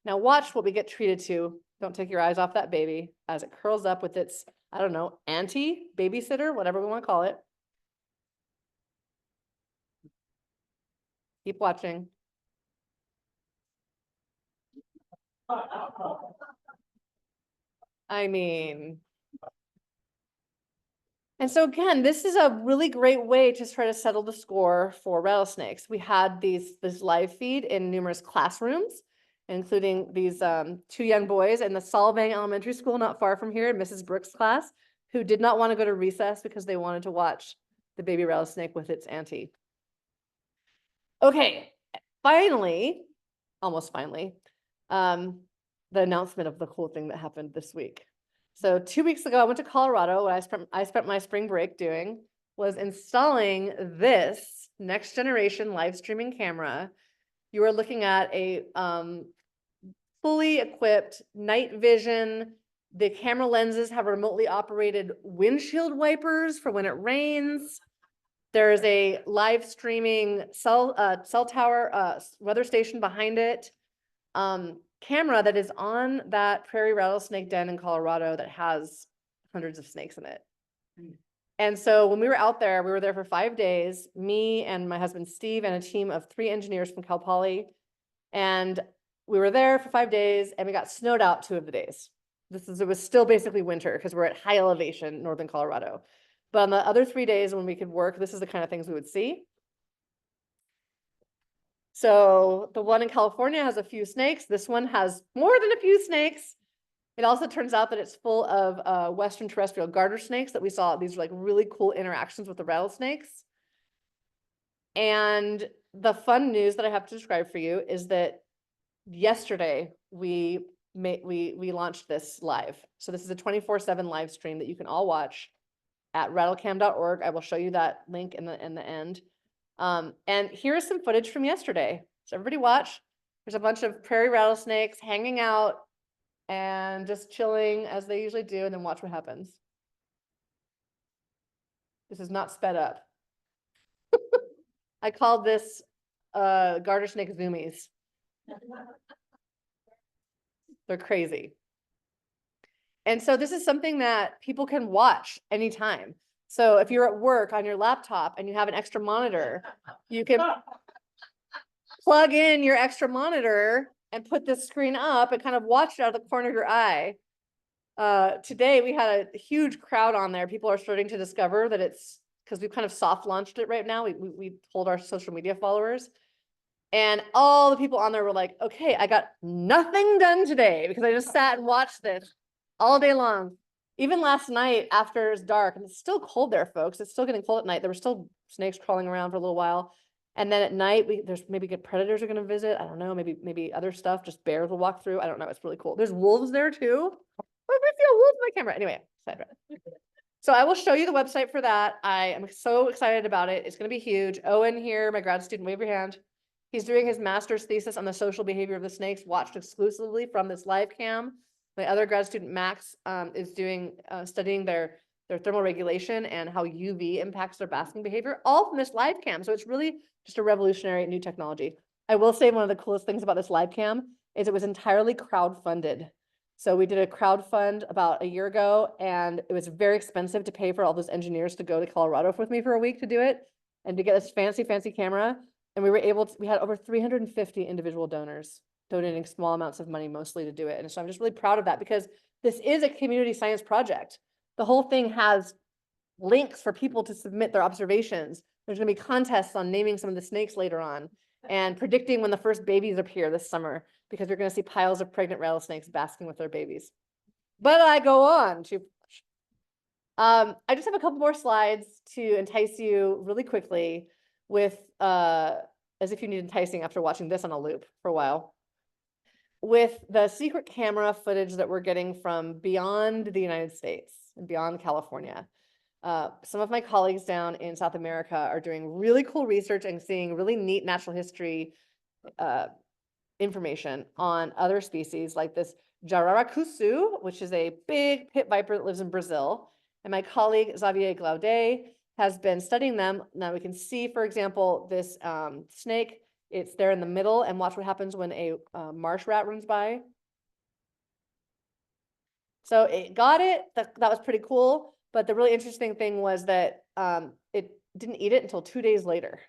Now watch what we get treated to. Don't take your eyes off that baby as it curls up with its, I don't know, auntie, babysitter, whatever we want to call it. Keep watching. I mean, and so again, this is a really great way to try to settle the score for rattlesnakes. We had this live feed in numerous classrooms, including these 2 young boys in the Solvang Elementary School not far from here, Mrs. Brooks' class, who did not want to go to recess because they wanted to watch the baby rattlesnake with its auntie. Okay, finally, almost finally, the announcement of the cool thing that happened this week. So 2 weeks ago, I went to Colorado. What I spent my spring break doing was installing this next generation live streaming camera. You are looking at a fully equipped night vision. The camera lenses have remotely operated windshield wipers for when it rains. There is a live streaming cell tower weather station behind it. Camera that is on that prairie rattlesnake den in Colorado that has hundreds of snakes in it. And so when we were out there, we were there for 5 days, me and my husband Steve and a team of 3 engineers from Cal Poly. And we were there for 5 days and we got snowed out 2 of the days. It was still basically winter because we're at high elevation, northern Colorado. But on the other 3 days when we could work, this is the kind of things we would see. So the one in California has a few snakes. This one has more than a few snakes. It also turns out that it's full of Western terrestrial garter snakes that we saw. These are like really cool interactions with the rattlesnakes. And the fun news that I have to describe for you is that yesterday we launched this live. So this is a 24/7 live stream that you can all watch at rattlecam.org. I will show you that link in the end. And here is some footage from yesterday. So everybody watch. There's a bunch of prairie rattlesnakes hanging out and just chilling as they usually do, and then watch what happens. This is not sped up. I called this garter snake zoomies. They're crazy. And so this is something that people can watch anytime. So if you're at work on your laptop and you have an extra monitor, you can plug in your extra monitor and put this screen up and kind of watch it out of the corner of your eye. Today we had a huge crowd on there. People are starting to discover that it's because we've kind of soft launched it right now. We told our social media followers. And all the people on there were like, okay, I got nothing done today because I just sat and watched this all day long. Even last night after it's dark, and it's still cold there, folks. It's still getting cold at night. There were still snakes crawling around for a little while. And then at night, there's maybe good predators are going to visit. I don't know, maybe other stuff. Just bears will walk through. I don't know. It's really cool. There's wolves there too. What if I see a wolf on my camera? Anyway, sidetrack. So I will show you the website for that. I am so excited about it. It's going to be huge. Owen here, my grad student, wave your hand. He's doing his master's thesis on the social behavior of the snakes, watched exclusively from this live cam. My other grad student, Max, is studying their thermal regulation and how UV impacts their basking behavior, all from this live cam. So it's really just a revolutionary new technology. I will say one of the coolest things about this live cam is it was entirely crowd-funded. So we did a crowd fund about a year ago, and it was very expensive to pay for all those engineers to go to Colorado with me for a week to do it and to get this fancy camera. And we had over 350 individual donors donating small amounts of money mostly to do it. And so I'm just really proud of that because this is a community science project. The whole thing has links for people to submit their observations. There's going to be contests on naming some of the snakes later on and predicting when the first babies appear this summer, because you're going to see piles of pregnant rattlesnakes basking with their babies. But I go on to, I just have a couple more slides to entice you really quickly with, as if you need enticing after watching this on a loop for a while, with the secret camera footage that we're getting from beyond the United States and beyond California. Some of my colleagues down in South America are doing really cool research and seeing really neat natural history information on other species like this jararacuçu, which is a big pit viper that lives in Brazil. And my colleague Xavier Glaudet has been studying them. Now we can see, for example, this snake. It's there in the middle, and watch what happens when a marsh rat runs by. So it got it. That was pretty cool. But the really interesting thing was that it didn't eat it until 2 days later.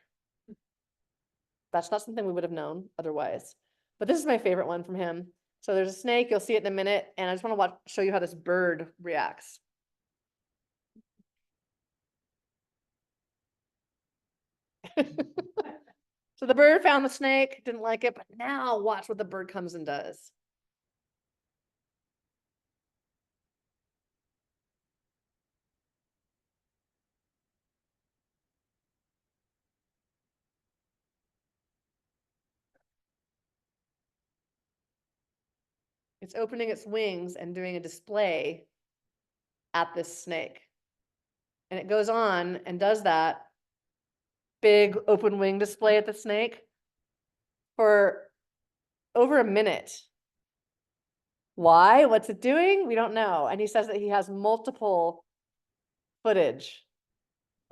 That's not something we would have known otherwise. But this is my favorite one from him. So there's a snake, you'll see it in a minute, and I just want to show you how this bird reacts. So the bird found the snake, didn't like it, but now watch what the bird comes and does. It's opening its wings and doing a display at this snake. And it goes on and does that big open wing display at the snake for over a minute. Why? What's it doing? We don't know. And he says that he has multiple footage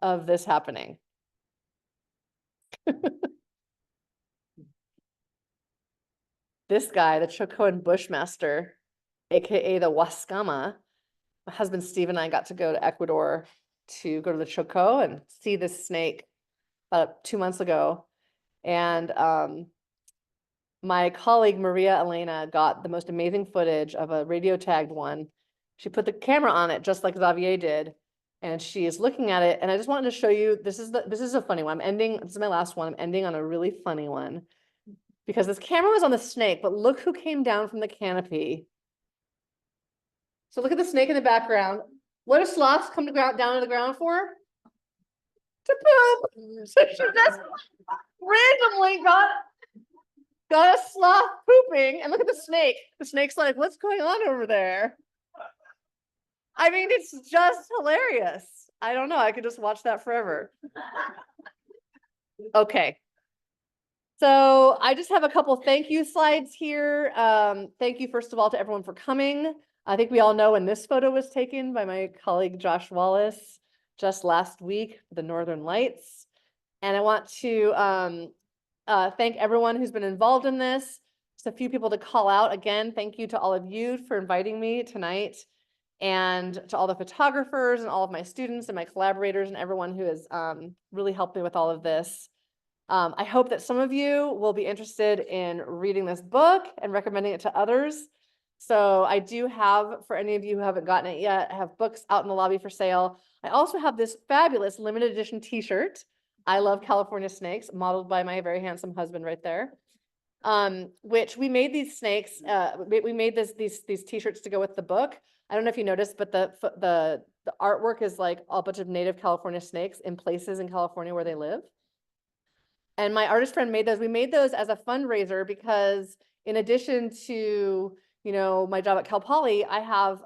of this happening. This guy, the Chocoan Bushmaster, aka the Wascama, my husband Steve and I got to go to Ecuador to go to the Choco and see this snake about 2 months ago. And my colleague Maria Elena got the most amazing footage of a radio tagged one. She put the camera on it just like Xavier did, and she is looking at it. And I just wanted to show you, this is a funny one. This is my last one. I'm ending on a really funny one because this camera was on the snake, but look who came down from the canopy. So look at the snake in the background. What do sloths come down to the ground for? To poop. So she just randomly got a sloth pooping, and look at the snake. The snake's like, what's going on over there? I mean, it's just hilarious. I don't know. I could just watch that forever. Okay. So I just have a couple thank you slides here. Thank you, first of all, to everyone for coming. I think we all know when this photo was taken by my colleague Josh Wallace just last week, the Northern Lights. And I want to thank everyone who's been involved in this. Just a few people to call out. Again, thank you to all of you for inviting me tonight, and to all the photographers and all of my students and my collaborators and everyone who has really helped me with all of this. I hope that some of you will be interested in reading this book and recommending it to others. So I do have, for any of you who haven't gotten it yet, I have books out in the lobby for sale. I also have this fabulous limited edition t-shirt, I Love California Snakes, modeled by my very handsome husband right there. Which we made these snakes, we made these t-shirts to go with the book. I don't know if you noticed, but the artwork is like a bunch of native California snakes in places in California where they live. And my artist friend made those. We made those as a fundraiser because in addition to, you know, my job at Cal Poly, I have,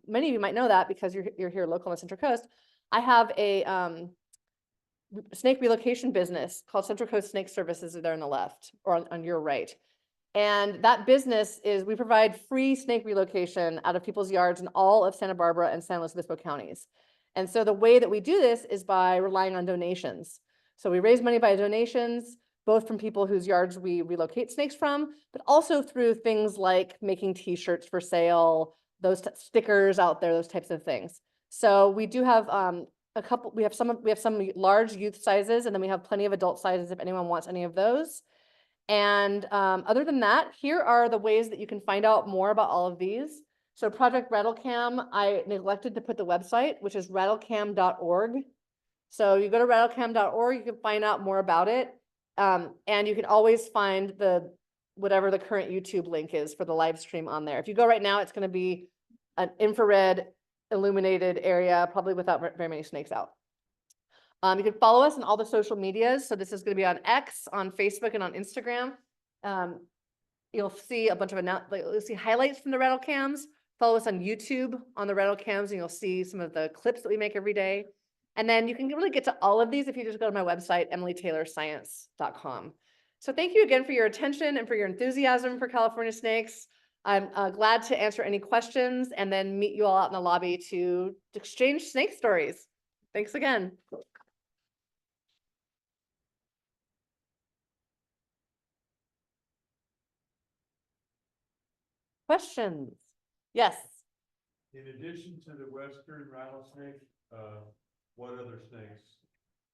many of you might know that because you're here local on the Central Coast. I have a snake relocation business called Central Coast Snake Services there on the left or on your right. And that business is, we provide free snake relocation out of people's yards in all of Santa Barbara and San Luis Obispo counties. And so the way that we do this is by relying on donations. So we raise money by donations, both from people whose yards we relocate snakes from, but also through things like making t-shirts for sale, those stickers out there, those types of things. So we do have we have some large youth sizes, and then we have plenty of adult sizes if anyone wants any of those. And other than that, here are the ways that you can find out more about all of these. So Project Rattlecam, I neglected to put the website, which is rattlecam.org. So you go to rattlecam.org, you can find out more about it. And you can always find whatever the current YouTube link is for the live stream on there. If you go right now, it's going to be an infrared illuminated area, probably without very many snakes out. You can follow us on all the social medias. So this is going to be on X, on Facebook, and on Instagram. You'll see a bunch of you'll see highlights from the rattle cams. Follow us on YouTube on the rattle cams, and you'll see some of the clips that we make every day. And then you can really get to all of these if you just go to my website, emilytaylorscience.com. So thank you again for your attention and for your enthusiasm for California snakes. I'm glad to answer any questions and then meet you all out in the lobby to exchange snake stories. Thanks again. Questions? Yes. In addition to the western rattlesnake, what other snakes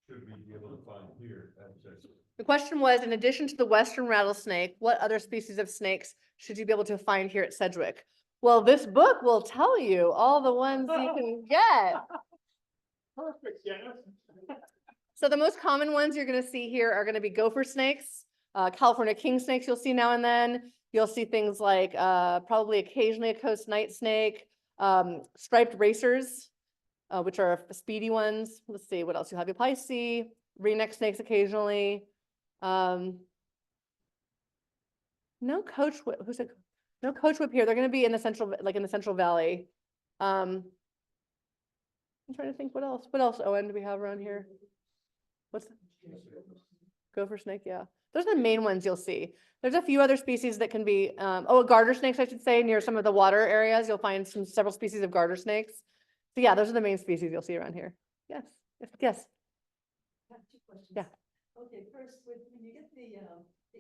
should we be able to find here at Sedgwick? The question was, in addition to the western rattlesnake, what other species of snakes should you be able to find here at Sedgwick? Well, this book will tell you all the ones you can get. Perfect, yes. So the most common ones you're going to see here are going to be gopher snakes, California king snakes you'll see now and then. You'll see things like probably occasionally a coast night snake, striped racers, which are speedy ones. Let's see what else you have. You'll probably see ringneck snakes occasionally. No coach whip. No coach whip here. They're going to be in the Central Valley. I'm trying to think what else. What else, Owen, do we have around here? What's gopher snake? Yeah, those are the main ones you'll see. There's a few other species that can be, garter snakes, I should say, near some of the water areas. You'll find several species of garter snakes. So yeah, those are the main species you'll see around here. Yes, yes. I have two questions. Yeah. Okay, first, when you get the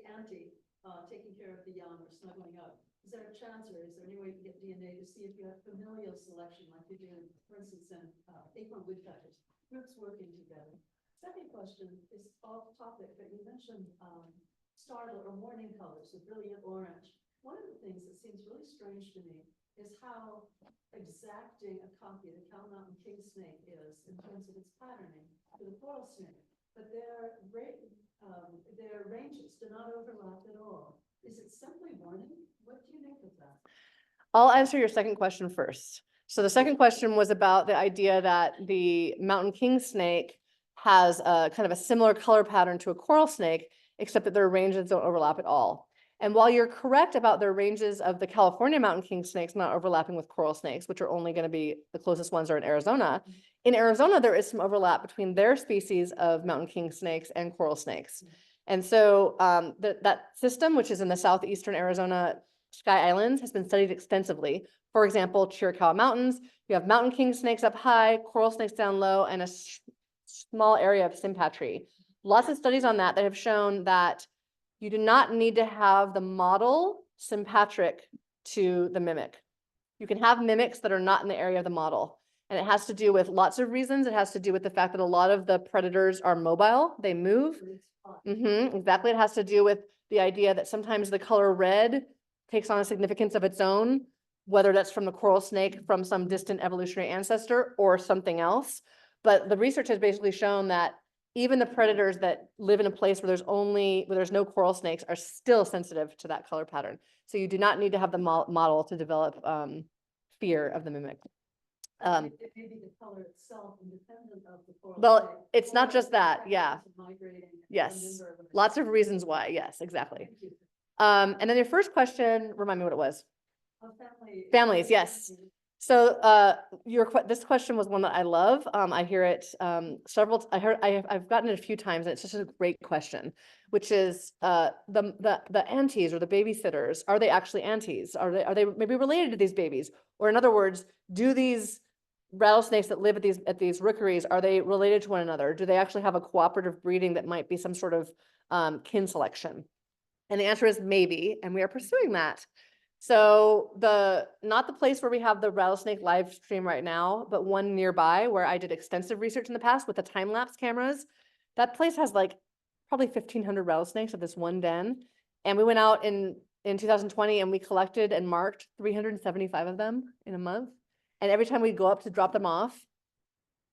ante taking care of the young or snuggling up, is there a chance or is there any way you can get DNA to see if you have familial selection like you do, for instance, in acorn woodpeckers, groups working together? Second question is off topic, but you mentioned startle or warning colors, so brilliant orange. One of the things that seems really strange to me is how exacting a copy of the Cow Mountain king snake is in terms of its patterning to the coral snake, but their ranges do not overlap at all. Is it simply warning? What do you make of that? I'll answer your second question first. So the second question was about the idea that the mountain king snake has a kind of a similar color pattern to a coral snake, except that their ranges don't overlap at all. And while you're correct about their ranges of the California mountain king snakes not overlapping with coral snakes, which are only going to be the closest ones are in Arizona, there is some overlap between their species of mountain king snakes and coral snakes. And so that system, which is in the southeastern Arizona Sky Islands, has been studied extensively. For example, Chiricahua Mountains, you have mountain king snakes up high, coral snakes down low, and a small area of sympatry. Lots of studies on that have shown that you do not need to have the model sympatric to the mimic. You can have mimics that are not in the area of the model. And it has to do with lots of reasons. It has to do with the fact that a lot of the predators are mobile, they move. Exactly. It has to do with the idea that sometimes the color red takes on a significance of its own, whether that's from the coral snake from some distant evolutionary ancestor or something else. But the research has basically shown that even the predators that live in a place where there's no coral snakes are still sensitive to that color pattern. So you do not need to have the model to develop fear of the mimic. It may be the color itself independent of the coral Well, snake, it's not or just the that, fact yeah. it's migrating and Yes, a member of an lots of association. reasons why. Yes, exactly. Thank you. And then your first question, remind me what it was. Oh, Families, yes. So this question was one that I love. I hear it I've gotten it a few times, and it's just a great question, which is the aunties or the babysitters, are they actually aunties? Are they maybe related to these babies? Or in other words, do these rattlesnakes that live at these rookeries, are they related to one another? Do they actually have a cooperative breeding that might be some sort of kin selection? And the answer is maybe, and we are pursuing that. So not the place where we have the rattlesnake live stream right now, but one nearby where I did extensive research in the past with the time-lapse cameras. That place has like probably 1,500 rattlesnakes at this one den. And we went out in 2020 and we collected and marked 375 of them in a month. And every time we go up to drop them off,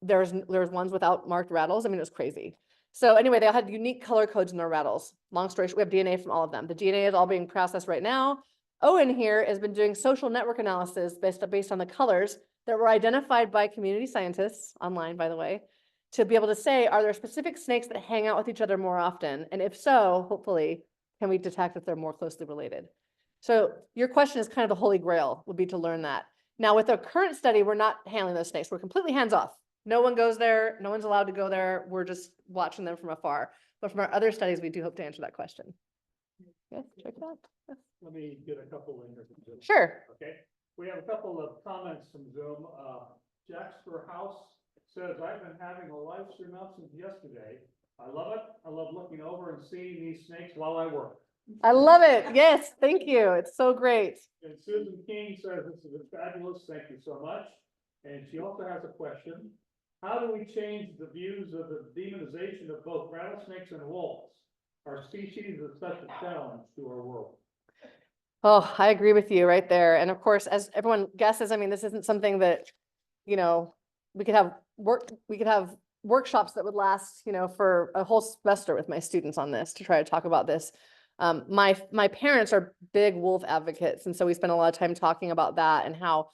there's ones without marked rattles. I mean, it was crazy. So anyway, they all had unique color codes in their rattles. Long story short, we have DNA from all of them. The DNA is all being processed right now. Owen here has been doing social network analysis based on the colors that were identified by community scientists online, by the way, to be able to say, are there specific snakes that hang out with each other more often? And if so, hopefully, can we detect if they're more closely related? So your question is kind of the holy grail, would be to learn that. Now, with our current study, we're not handling those snakes. We're completely hands off. No one goes there. No one's allowed to go there. We're just watching them from afar. But from our other studies, we do hope to answer that question. Yes, check it out. Let me get a couple in here. Sure. Okay, we have a couple of comments from Zoom. Jackster House says, I've been having a live stream up since yesterday. I love it. I love looking over and seeing these snakes while I work. I love it. Yes, thank you. It's so great. And Susan King says, this has been fabulous. Thank you so much. And she also has a question. How do we change the views of the demonization of both rattlesnakes and wolves? Our species is such a challenge to our world. Oh, I agree with you right there. And of course, as everyone guesses, I mean, this isn't something that, we could have workshops that would last, for a whole semester with my students on this to try to talk about this. My parents are big wolf advocates. And so we spend a lot of time talking about that and how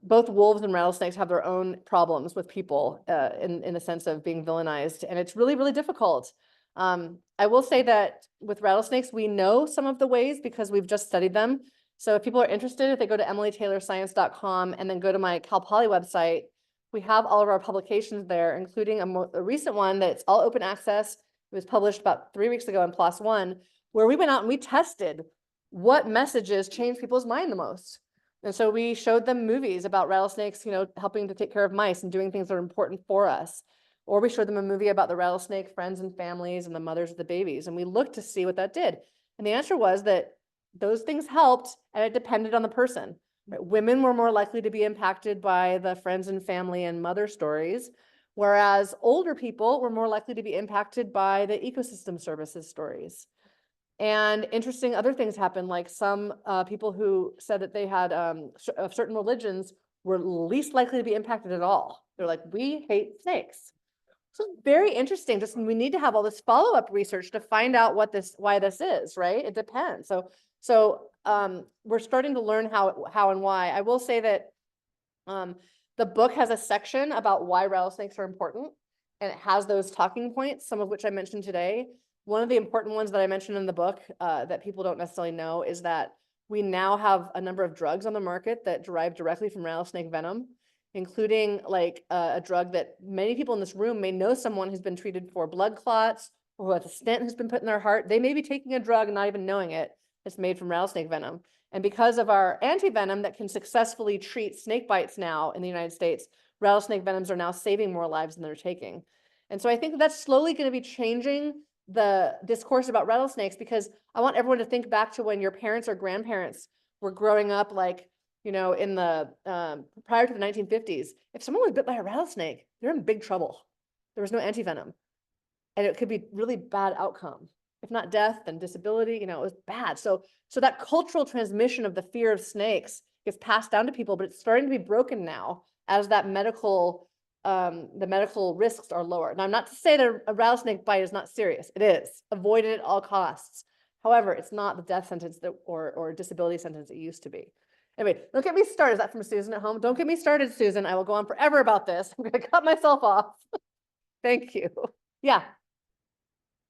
both wolves and rattlesnakes have their own problems with people in the sense of being villainized. And it's really, really difficult. I will say that with rattlesnakes, we know some of the ways because we've just studied them. So if people are interested, if they go to emilytaylorscience.com and then go to my Cal Poly website, we have all of our publications there, including a recent one that's all open access. It was published about 3 weeks ago in PLOS One, where we went out and we tested what messages change people's mind the most. And so we showed them movies about rattlesnakes, helping to take care of mice and doing things that are important for us. Or we showed them a movie about the rattlesnake friends and families and the mothers of the babies. And we looked to see what that did. And the answer was that those things helped, and it depended on the person. Right? Women were more likely to be impacted by the friends and family and mother stories, whereas older people were more likely to be impacted by the ecosystem services stories. And interesting other things happened, like some people who said that they had certain religions were least likely to be impacted at all. They're like, we hate snakes. So very interesting. Just we need to have all this follow-up research to find out why this is, right? It depends. So we're starting to learn how and why. I will say that the book has a section about why rattlesnakes are important, and it has those talking points, some of which I mentioned today. One of the important ones that I mentioned in the book that people don't necessarily know is that we now have a number of drugs on the market that derive directly from rattlesnake venom, including like a drug that many people in this room may know someone who's been treated for blood clots or who has a stent who's been put in their heart. They may be taking a drug and not even knowing it. It's made from rattlesnake venom. And because of our anti-venom that can successfully treat snake bites now in the United States, rattlesnake venoms are now saving more lives than they're taking. And so I think that's slowly going to be changing the discourse about rattlesnakes, because I want everyone to think back to when your parents or grandparents were growing up, like, in the prior to the 1950s. If someone was bit by a rattlesnake, they're in big trouble. There was no anti-venom, and it could be really bad outcome. If not death, then disability. It was bad. So that cultural transmission of the fear of snakes gets passed down to people, but it's starting to be broken now as that the medical risks are lower. Now, not to say that a rattlesnake bite is not serious. It is. Avoid it at all costs. However, it's not the death sentence or disability sentence it used to be. Anyway, don't get me started. Is that from Susan at home? Don't get me started, Susan. I will go on forever about this. I'm going to cut myself off. Thank you. Yeah.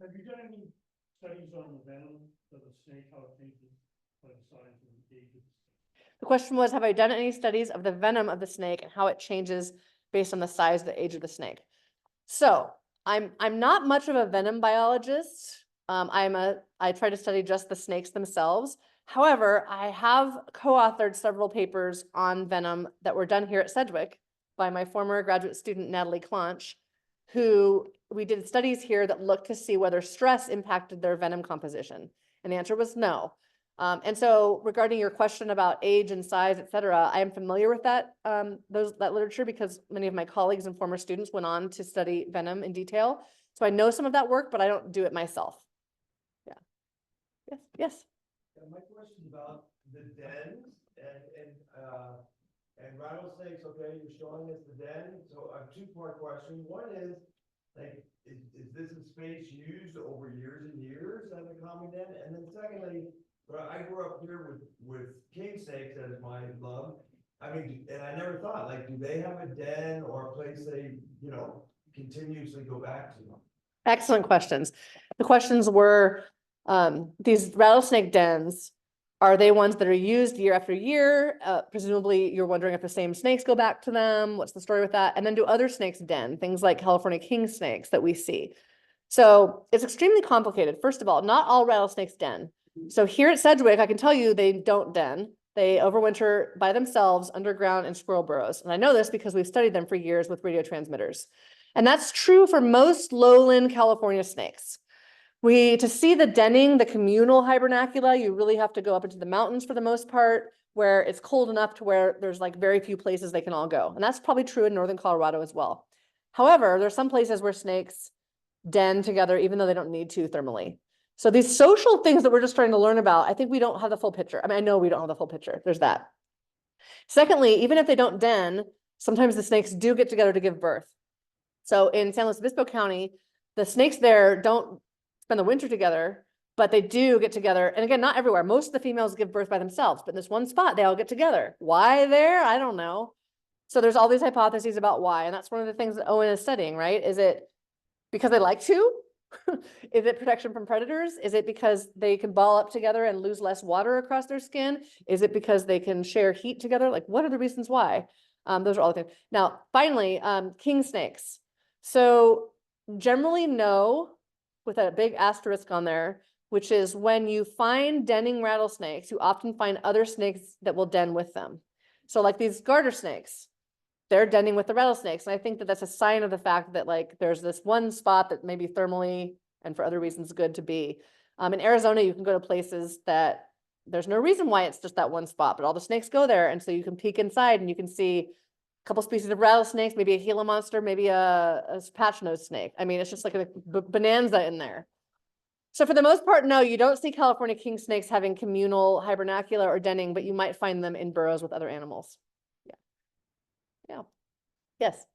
Have you done any studies on the venom of the snake, how it changes by the size of the cages? The question was, have I done any studies of the venom of the snake and how it changes based on the size, the age of the snake? So I'm not much of a venom biologist. I try to study just the snakes themselves. However, I have co-authored several papers on venom that were done here at Sedgwick by my former graduate student, Natalie Clonch, who we did studies here that looked to see whether stress impacted their venom composition. And the answer was no. And so regarding your question about age and size, et cetera, I am familiar with that, that literature because many of my colleagues and former students went on to study venom in detail. So I know some of that work, but I don't do it myself. Yeah. Yes, yes. Yeah, my question is about the dens and rattlesnakes, okay, you're showing us the den, so a two-part question. One is, like, is this a space used over years and years as a common den? And then secondly, I grew up here with king snakes as my love. I mean, and I never thought, like, do they have a den or a place they, continuously go back to? Excellent questions. The questions were, these rattlesnake dens, are they ones that are used year after year? Presumably you're wondering if the same snakes go back to them. What's the story with that? And then do other snakes den, things like California king snakes that we see. So it's extremely complicated. First of all, not all rattlesnakes den. So here at Sedgwick, I can tell you they don't den. They overwinter by themselves underground in squirrel burrows. And I know this because we've studied them for years with radio transmitters. And that's true for most lowland California snakes. To see the denning, the communal hibernacula, you really have to go up into the mountains for the most part, where it's cold enough to where there's like very few places they can all go. And that's probably true in northern Colorado as well. However, there's some places where snakes den together, even though they don't need to thermally. So these social things that we're just starting to learn about, I think we don't have the full picture. I mean, I know we don't have the full picture. There's that. Secondly, even if they don't den, sometimes the snakes do get together to give birth. So in San Luis Obispo County, the snakes there don't spend the winter together, but they do get together. And again, not everywhere. Most of the females give birth by themselves, but in this one spot, they all get together. Why there? I don't know. So there's all these hypotheses about why. And that's one of the things that Owen is studying, right? Is it because they like to? Is it protection from predators? Is it because they can ball up together and lose less water across their skin? Is it because they can share heat together? Like, what are the reasons why? Those are all the things. Now, finally, king snakes. So generally no, with a big asterisk on there, which is when you find denning rattlesnakes, you often find other snakes that will den with them. So like these garter snakes, they're denning with the rattlesnakes. And I think that that's a sign of the fact that like there's this one spot that maybe thermally and for other reasons good to be. In Arizona, you can go to places that there's no reason why it's just that one spot, but all the snakes go there. And so you can peek inside and you can see couple species of rattlesnakes, maybe a Gila monster, maybe a patch-nosed snake. I mean, it's just like a bonanza in there. So for the most part, no, you don't see California king snakes having communal hibernacula or denning, but you might find them in burrows with other animals. Yeah. Yeah. Yes.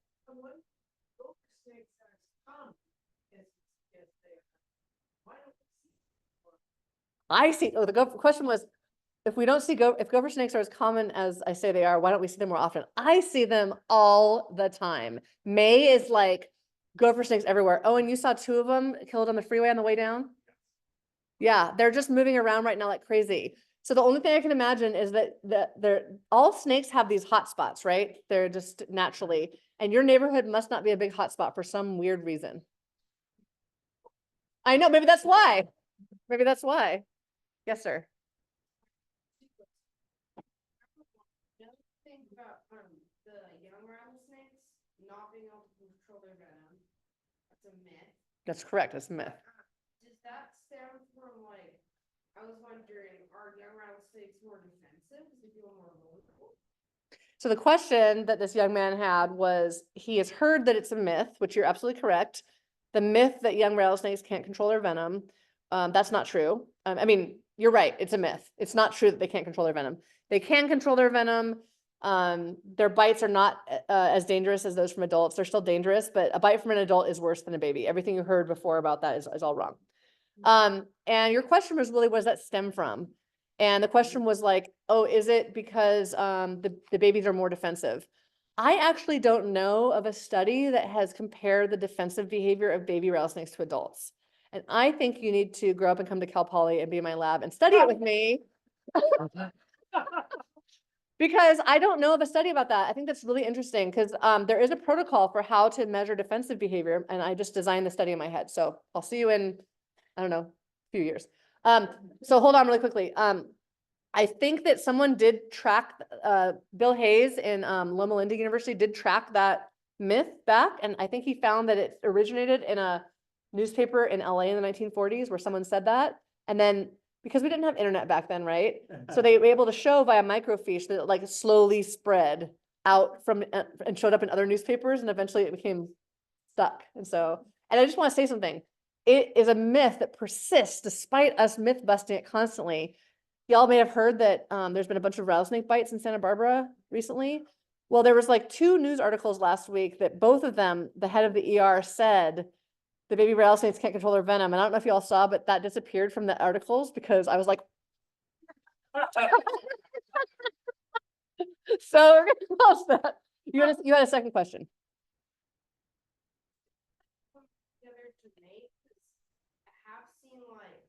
I see. Oh, the question was, if we don't see if gopher snakes are as common as I say they are, why don't we see them more often? I see them all the time. May is like gopher snakes everywhere. Oh, and you saw 2 of them killed on the freeway on the way down? Yeah, they're just moving around right now like crazy. So the only thing I can imagine is that all snakes have these hot spots, right? They're just naturally, and your neighborhood must not be a big hot spot for some weird reason. I know, maybe that's why. Maybe that's why. Yes, sir. About the young rattlesnakes not being able to control their venom. That's a myth. That's correct. That's a myth. Does that stem from like, I was wondering, are young rattlesnakes more defensive? Does it feel more vulnerable? So the question that this young man had was, he has heard that it's a myth, which you're absolutely correct. The myth that young rattlesnakes can't control their venom, that's not true. I mean, you're right, it's a myth. It's not true that they can't control their venom. They can control their venom. Their bites are not as dangerous as those from adults. They're still dangerous, but a bite from an adult is worse than a baby. Everything you heard before about that is all wrong. And your question was really, where does that stem from? And the question was like, oh, is it because the babies are more defensive? I actually don't know of a study that has compared the defensive behavior of baby rattlesnakes to adults. And I think you need to grow up and come to Cal Poly and be in my lab and study it with me. Because I don't know of a study about that. I think that's really interesting because there is a protocol for how to measure defensive behavior, and I just designed the study in my head. So I'll see you in, I don't know, a few years. So hold on really quickly. I think that someone did track, Bill Hayes in Loma Linda University did track that myth back, and I think he found that it originated in a newspaper in LA in the 1940s where someone said that, and then because we didn't have internet back then, right? So they were able to show via microfiche that it like slowly spread out from and showed up in other newspapers, and eventually it became stuck. And so, and I just want to say something. It is a myth that persists despite us myth busting it constantly. Y'all may have heard that there's been a bunch of rattlesnake bites in Santa Barbara recently. Well, there was like 2 news articles last week that both of them, the head of the ER said the baby rattlesnakes can't control their venom. And I don't know if y'all saw, but that disappeared from the articles because I was like, so we're gonna close that. You had a second question. Together to mate, 'cause I have seen like,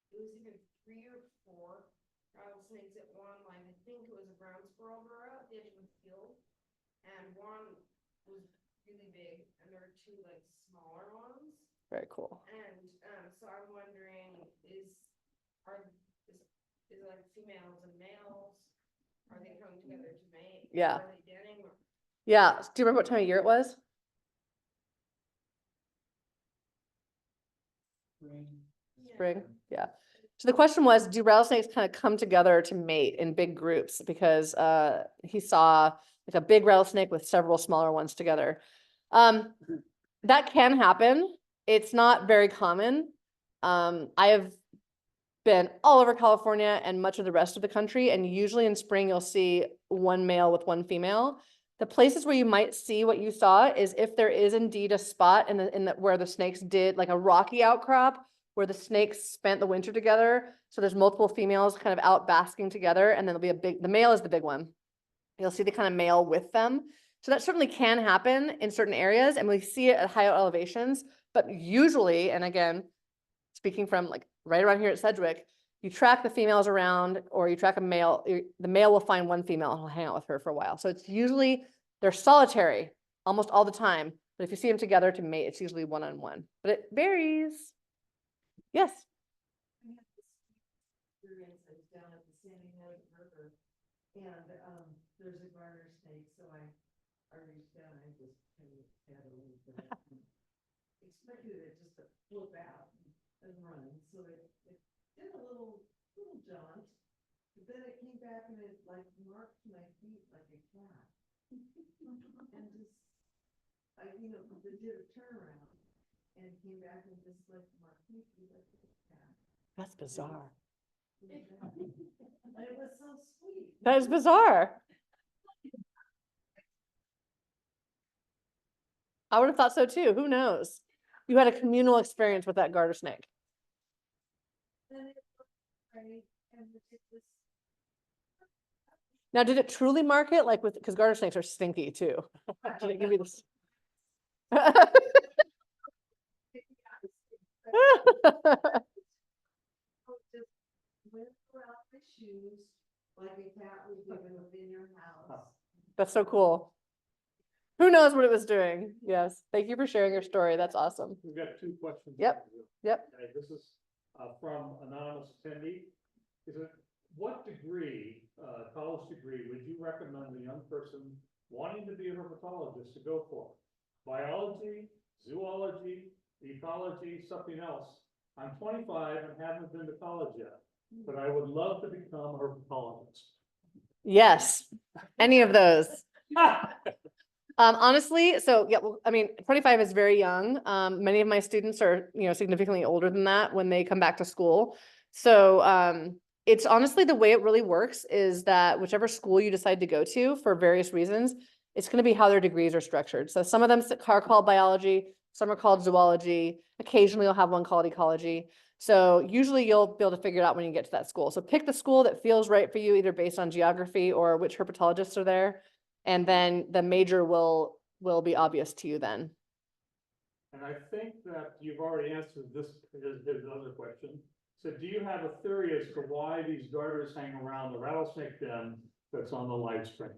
it was either 3 or 4 rattlesnakes at one, like, I think it was a brown squirrel burrow at the edge of the field. And one was really big, and there were 2 like smaller ones. Very cool. And, so I'm wondering, are, is it like females and males? Are they coming together to mate? Yeah. Are they denning? Yeah. Do you remember what time of year it was? Spring. Yeah. So the question was, do rattlesnakes kind of come together to mate in big groups? Because he saw like a big rattlesnake with several smaller ones together. That can happen. It's not very common. I have been all over California and much of the rest of the country, and usually in spring you'll see one male with one female. The places where you might see what you saw is if there is indeed a spot in the where the snakes did like a rocky outcrop where the snakes spent the winter together. So there's multiple females kind of out basking together, and then there'll be the male is the big one. You'll see the kind of male with them. So that certainly can happen in certain areas, and we see it at higher elevations, but usually, and again, speaking from like right around here at Sedgwick, you track the females around, or you track a male, the male will find one female and he'll hang out with her for a while. So it's usually, they're solitary almost all the time, but if you see them together to mate, it's usually one-on-one, but it varies. Yes. I had this experience, I was down at the Sandy Hook River, and, there's a garter snake, so I reached down, I just kind of had a little bit. Expected it just to flip out and run, so it did a little jaunt, but then it came back and it like marked my feet like a cat. And just, it did a turnaround and came back and just like marked my feet like a cat. That's bizarre. It was so sweet. That is bizarre. I would have thought so too. Who knows? You had a communal experience with that garter snake. And it was great, and it was. Now, did it truly mark it? Like because garter snakes are stinky too. Did it give you this? Just went around my shoes like a cat would do within your house. That's so cool. Who knows what it was doing? Yes. Thank you for sharing your story. That's awesome. We've got 2 questions. Yep. Yep. Okay, this is from anonymous attendee. Is it, what degree, college degree, would you recommend a young person wanting to be a herpetologist to go for? Biology, zoology, ecology, something else? I'm 25 and haven't been to college yet, but I would love to become a herpetologist. Yes. Any of those. Honestly, so yeah, well, I mean, 25 is very young. Many of my students are, significantly older than that when they come back to school. So, it's honestly the way it really works is that whichever school you decide to go to for various reasons, it's going to be how their degrees are structured. So some of them are called biology, some are called zoology. Occasionally you'll have one called ecology. So usually you'll be able to figure it out when you get to that school. So pick the school that feels right for you, either based on geography or which herpetologists are there. And then the major will be obvious to you then. And I think that you've already answered this, his other question. So do you have a theory as to why these garters hang around the rattlesnake den that's on the live stream?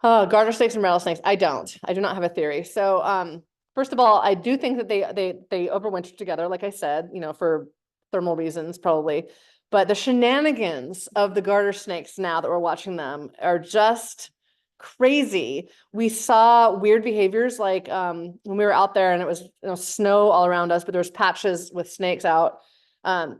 Garter snakes and rattlesnakes. I do not have a theory. So, first of all, I do think that they overwinter together, like I said, you know, for thermal reasons, probably. But the shenanigans of the garter snakes now that we're watching them are just crazy. We saw weird behaviors like, when we were out there and it was, you know, snow all around us, but there was patches with snakes out.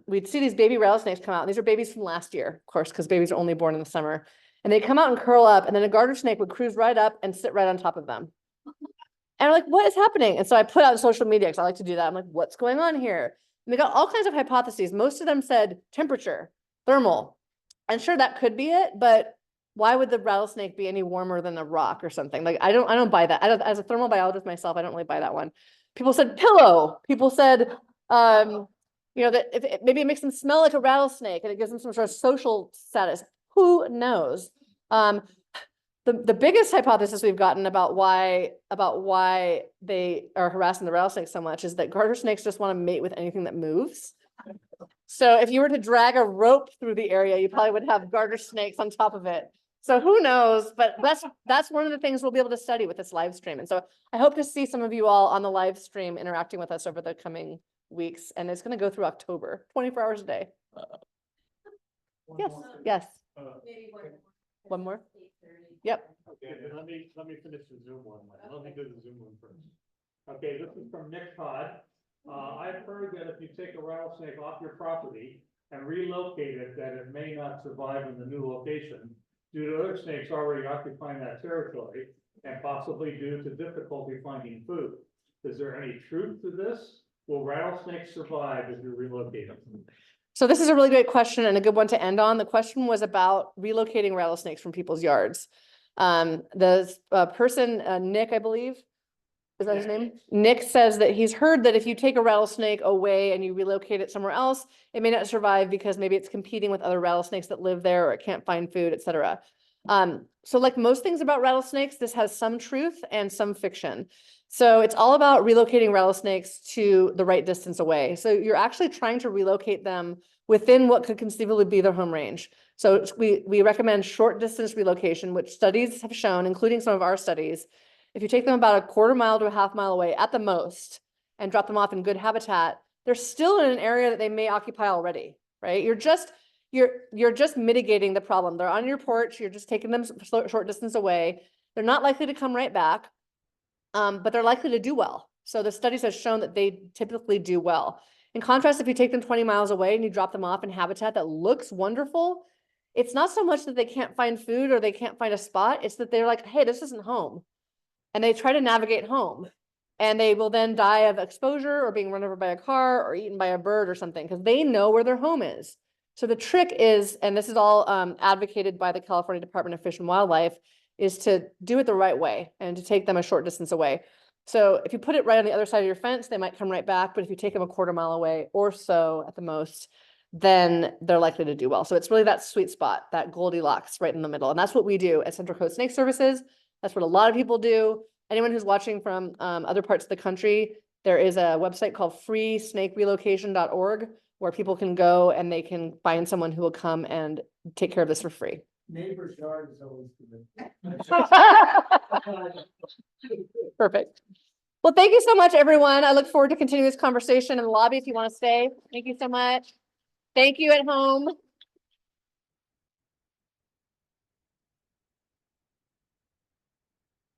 We'd see these baby rattlesnakes come out. These are babies from last year, of course, because babies are only born in the summer. And they come out and curl up, and then a garter snake would cruise right up and sit right on top of them. And I'm like, what is happening? And so I put out on social media, because I like to do that. I'm like, what's going on here? And they got all kinds of hypotheses. Most of them said temperature, thermal. And sure, that could be it, but why would the rattlesnake be any warmer than a rock or something? Like, I don't buy that. As a thermal biologist myself, I don't really buy that one. People said pillow. People said, you know, that if maybe it makes them smell like a rattlesnake and it gives them some sort of social status. Who knows? The biggest hypothesis we've gotten about why they are harassing the rattlesnakes so much is that garter snakes just want to mate with anything that moves. So if you were to drag a rope through the area, you probably would have garter snakes on top of it. So who knows? But that's one of the things we'll be able to study with this live stream. And so I hope to see some of you all on the live stream interacting with us over the coming weeks. And it's going to go through October, 24 hours a day. Yes, yes. Maybe One more? Yep. Okay, then let me finish the Zoom one. Let me do the Zoom one first. Okay, this is from Nick Todd. I've heard that if you take a rattlesnake off your property and relocate it, that it may not survive in the new location due to other snakes already occupying that territory and possibly due to difficulty finding food. Is there any truth to this? Will rattlesnakes survive if you relocate them? So this is a really great question and a good one to end on. The question was about relocating rattlesnakes from people's yards. The person, Nick, I believe, is that his name? Nick says that he's heard that if you take a rattlesnake away and you relocate it somewhere else, it may not survive because maybe it's competing with other rattlesnakes that live there or it can't find food, etc. So like most things about rattlesnakes, this has some truth and some fiction. So it's all about relocating rattlesnakes to the right distance away. So you're actually trying to relocate them within what could conceivably be their home range. So we recommend short distance relocation, which studies have shown, including some of our studies, if you take them about a quarter mile to a half mile away at the most and drop them off in good habitat, they're still in an area that they may occupy already, right? You're just mitigating the problem. They're on your porch. You're just taking them short distance away. They're not likely to come right back. But they're likely to do well. So the studies have shown that they typically do well. In contrast, if you take them 20 miles away and you drop them off in habitat that looks wonderful, it's not so much that they can't find food or they can't find a spot. It's that they're like, hey, this isn't home. And they try to navigate home. And they will then die of exposure or being run over by a car or eaten by a bird or something because they know where their home is. So the trick is, and this is all advocated by the California Department of Fish and Wildlife, is to do it the right way and to take them a short distance away. So if you put it right on the other side of your fence, they might come right back. But if you take them a quarter mile away or so at the most, then they're likely to do well. So it's really that sweet spot, that Goldilocks right in the middle. And that's what we do at Central Coast Snake Services. That's what a lot of people do. Anyone who's watching from other parts of the country, there is a website called freesnakerelocation.org where people can go and they can find someone who will come and take care of this for free. Neighbor's yard is always good. Perfect. Well, thank you so much, everyone. I look forward to continuing this conversation in the lobby if you want to stay. Thank you so much. Thank you at home.